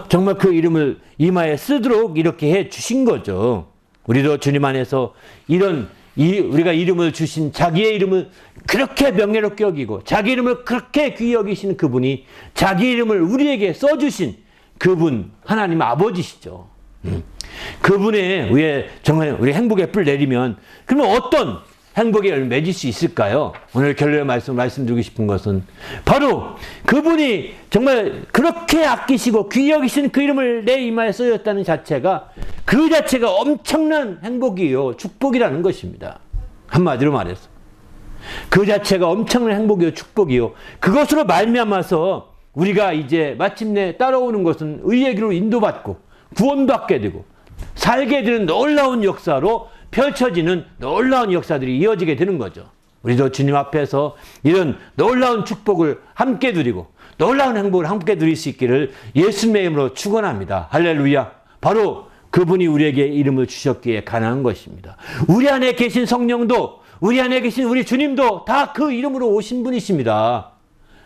Speaker 3: 정말 그 이름을 이마에 쓰도록 이렇게 해 주신 거죠. 우리도 주님 안에서 우리가 이름을 주신 자기의 이름을 그렇게 명예롭게 여기고 자기 이름을 그렇게 귀히 여기신 그분이 자기 이름을 우리에게 써주신 그분, 하나님 아버지시죠. 그분의 위에 정말 우리 행복의 뿔 내리면 그러면 어떤 행복의 열매 맺을 수 있을까요? 오늘 결론의 말씀드리고 싶은 것은 바로 그분이 정말 그렇게 아끼시고 귀히 여기신 그 이름을 내 이마에 써였다는 자체가, 그 자체가 엄청난 행복이요 축복이라는 것입니다. 한마디로 말해서 그 자체가 엄청난 행복이요 축복이요, 그것으로 말미암아서 우리가 이제 마침내 따라오는 것은 의의 길로 인도받고 구원받게 되고 살게 되는 놀라운 역사로 펼쳐지는 놀라운 역사들이 이어지게 되는 거죠. 우리도 주님 앞에서 이런 놀라운 축복을 함께 누리고 놀라운 행복을 함께 누릴 수 있기를 예수님의 이름으로 축원합니다. 할렐루야. 바로 그분이 우리에게 이름을 주셨기에 가능한 것입니다. 우리 안에 계신 성령도, 우리 안에 계신 우리 주님도 다 그 이름으로 오신 분이십니다.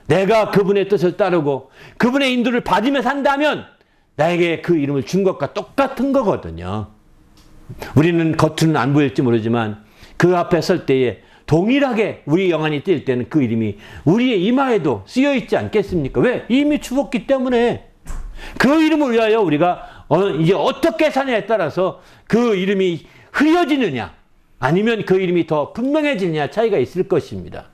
Speaker 3: 내가 그분의 뜻을 따르고 그분의 인도를 받으며 산다면 나에게 그 이름을 준 것과 똑같은 거거든요. 우리는 겉으로는 안 보일지 모르지만 그 앞에 설 때에 동일하게 우리 영안이 뛸 때는 그 이름이 우리의 이마에도 쓰여 있지 않겠습니까? 왜? 이미 주었기 때문에. 그 이름을 위하여 우리가 이제 어떻게 사냐에 따라서 그 이름이 흐려지느냐 아니면 그 이름이 더 분명해지느냐 차이가 있을 것입니다.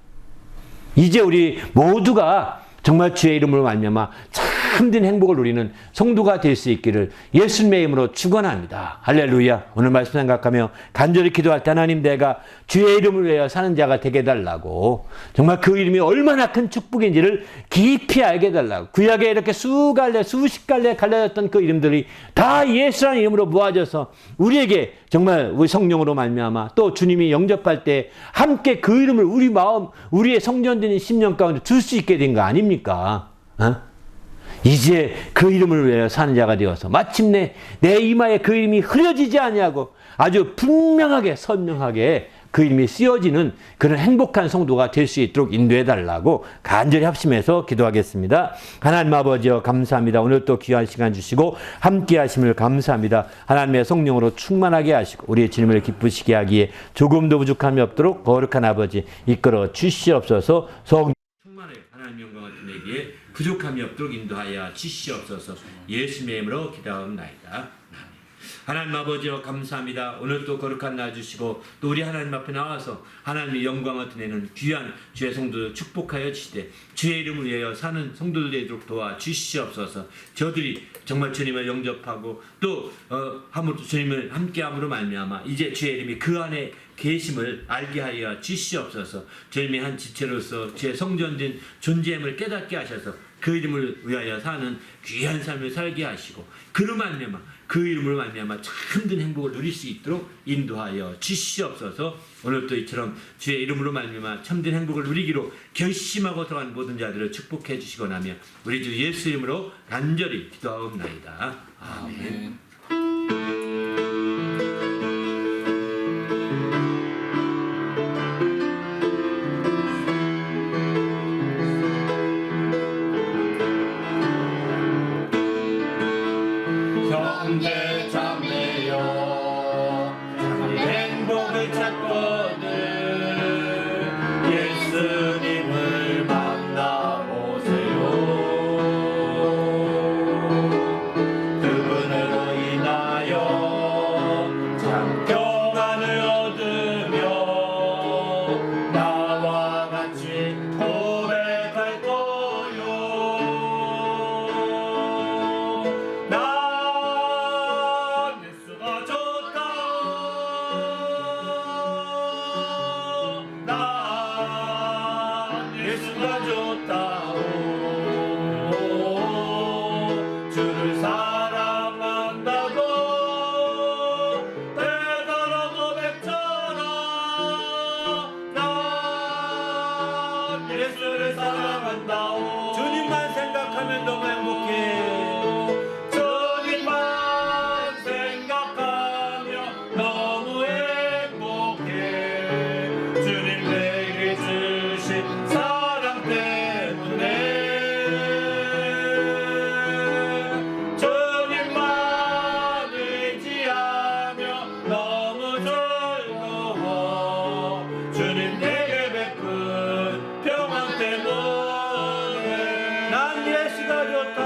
Speaker 3: 이제 우리 모두가 정말 주의 이름으로 말미암아 잘 참된 행복을 누리는 성도가 될 수 있기를 예수님의 이름으로 축원합니다. 할렐루야. 오늘 말씀 생각하며 간절히 기도할 때 하나님, 내가 주의 이름을 위하여 사는 자가 되게 해달라고, 정말 그 이름이 얼마나 큰 축복인지를 깊이 알게 해달라고. 구약에 이렇게 수십 갈래 갈라졌던 그 이름들이 다 예수라는 이름으로 모아져서 우리에게 정말 우리 성령으로 말미암아 또 주님이 영접할 때 함께 그 이름을 우리 마음, 우리의 성전되는 심령 가운데 둘 수 있게 된 거 아닙니까? 이제 그 이름을 위하여 사는 자가 되어서 마침내 내 이마에 그 이름이 흐려지지 아니하고 아주 분명하게 선명하게 그 이름이 쓰여지는 그런 행복한 성도가 될 수 있도록 인도해 달라고 간절히 합심해서 기도하겠습니다. 하나님 아버지여, 감사합니다. 오늘 또 귀한 시간 주시고 함께 하심을 감사합니다. 하나님의 성령으로 충만하게 하시고 우리의 주님을 기쁘시게 하기에 조금도 부족함이 없도록 거룩한 아버지 이끌어 주시옵소서. 충만해 하나님 영광 같은 내기에 부족함이 없도록 인도하여 주시옵소서. 예수님의 이름으로 기도하옵나이다. 하나님 아버지여, 감사합니다. 오늘 또 거룩한 날 주시고 또 우리 하나님 앞에 나와서 하나님의 영광을 드리는 귀한 주의 성도들 축복하여 주시되 주의 이름을 위하여 사는 성도들 되도록 도와 주시옵소서. 저들이 정말 주님을 영접하고 또 주님을 함께함으로 말미암아 이제 주의 이름이 그 안에 계심을 알게 하여 주시옵소서. 주님의 한 지체로서 주의 성전된 존재임을 깨닫게 하셔서 그 이름을 위하여 사는 귀한 삶을 살게 하시고 그로 말미암아 그 이름으로 말미암아 참된 행복을 누릴 수 있도록 인도하여 주시옵소서. 오늘도 이처럼 주의 이름으로 말미암아 참된 행복을 누리기로 결심하고 들어간 모든 자들을 축복해 주시고 나며 우리 주 예수 이름으로 간절히 기도하옵나이다. 아멘.
Speaker 2: 형제 자매여, 참 행복을 찾거든 예수님을 만나보세요. 그분으로 인하여 참 평안을 얻으며 나와 같이 고백할 거요. 예수가 좋다. 난 예수가 좋다. 주를 사랑한다고 대단한 고백처럼 난 예수를 사랑한다.
Speaker 1: 주님만 생각하면 너무 행복해.
Speaker 2: 주님만 생각하며 너무 행복해. 주님 내게 주신 사랑 때문에 주님만 의지하며 너무 즐거워. 주님 내게 베푼 평안 때문에
Speaker 1: 난 예수가 좋다.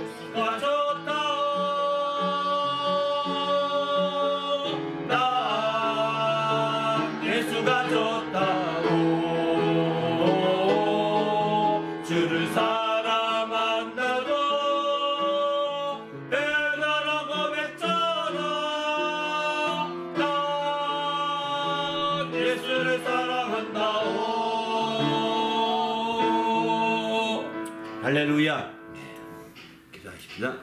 Speaker 2: 예수가 좋다. 난 예수가 좋다. 주를 사랑한다고 대단한 고백처럼 난 예수를 사랑한다.
Speaker 1: 할렐루야. 기도하십시다.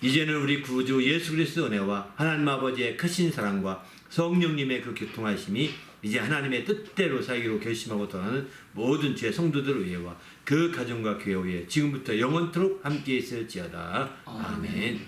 Speaker 1: 이제는 우리 구주 예수 그리스도 은혜와 하나님 아버지의 크신 사랑과 성령님의 그 교통하심이 이제 하나님의 뜻대로 살기로 결심하고 떠나는 모든 주의 성도들 위해와 그 가정과 교회 위에 지금부터 영원토록 함께 있을지어다. 아멘.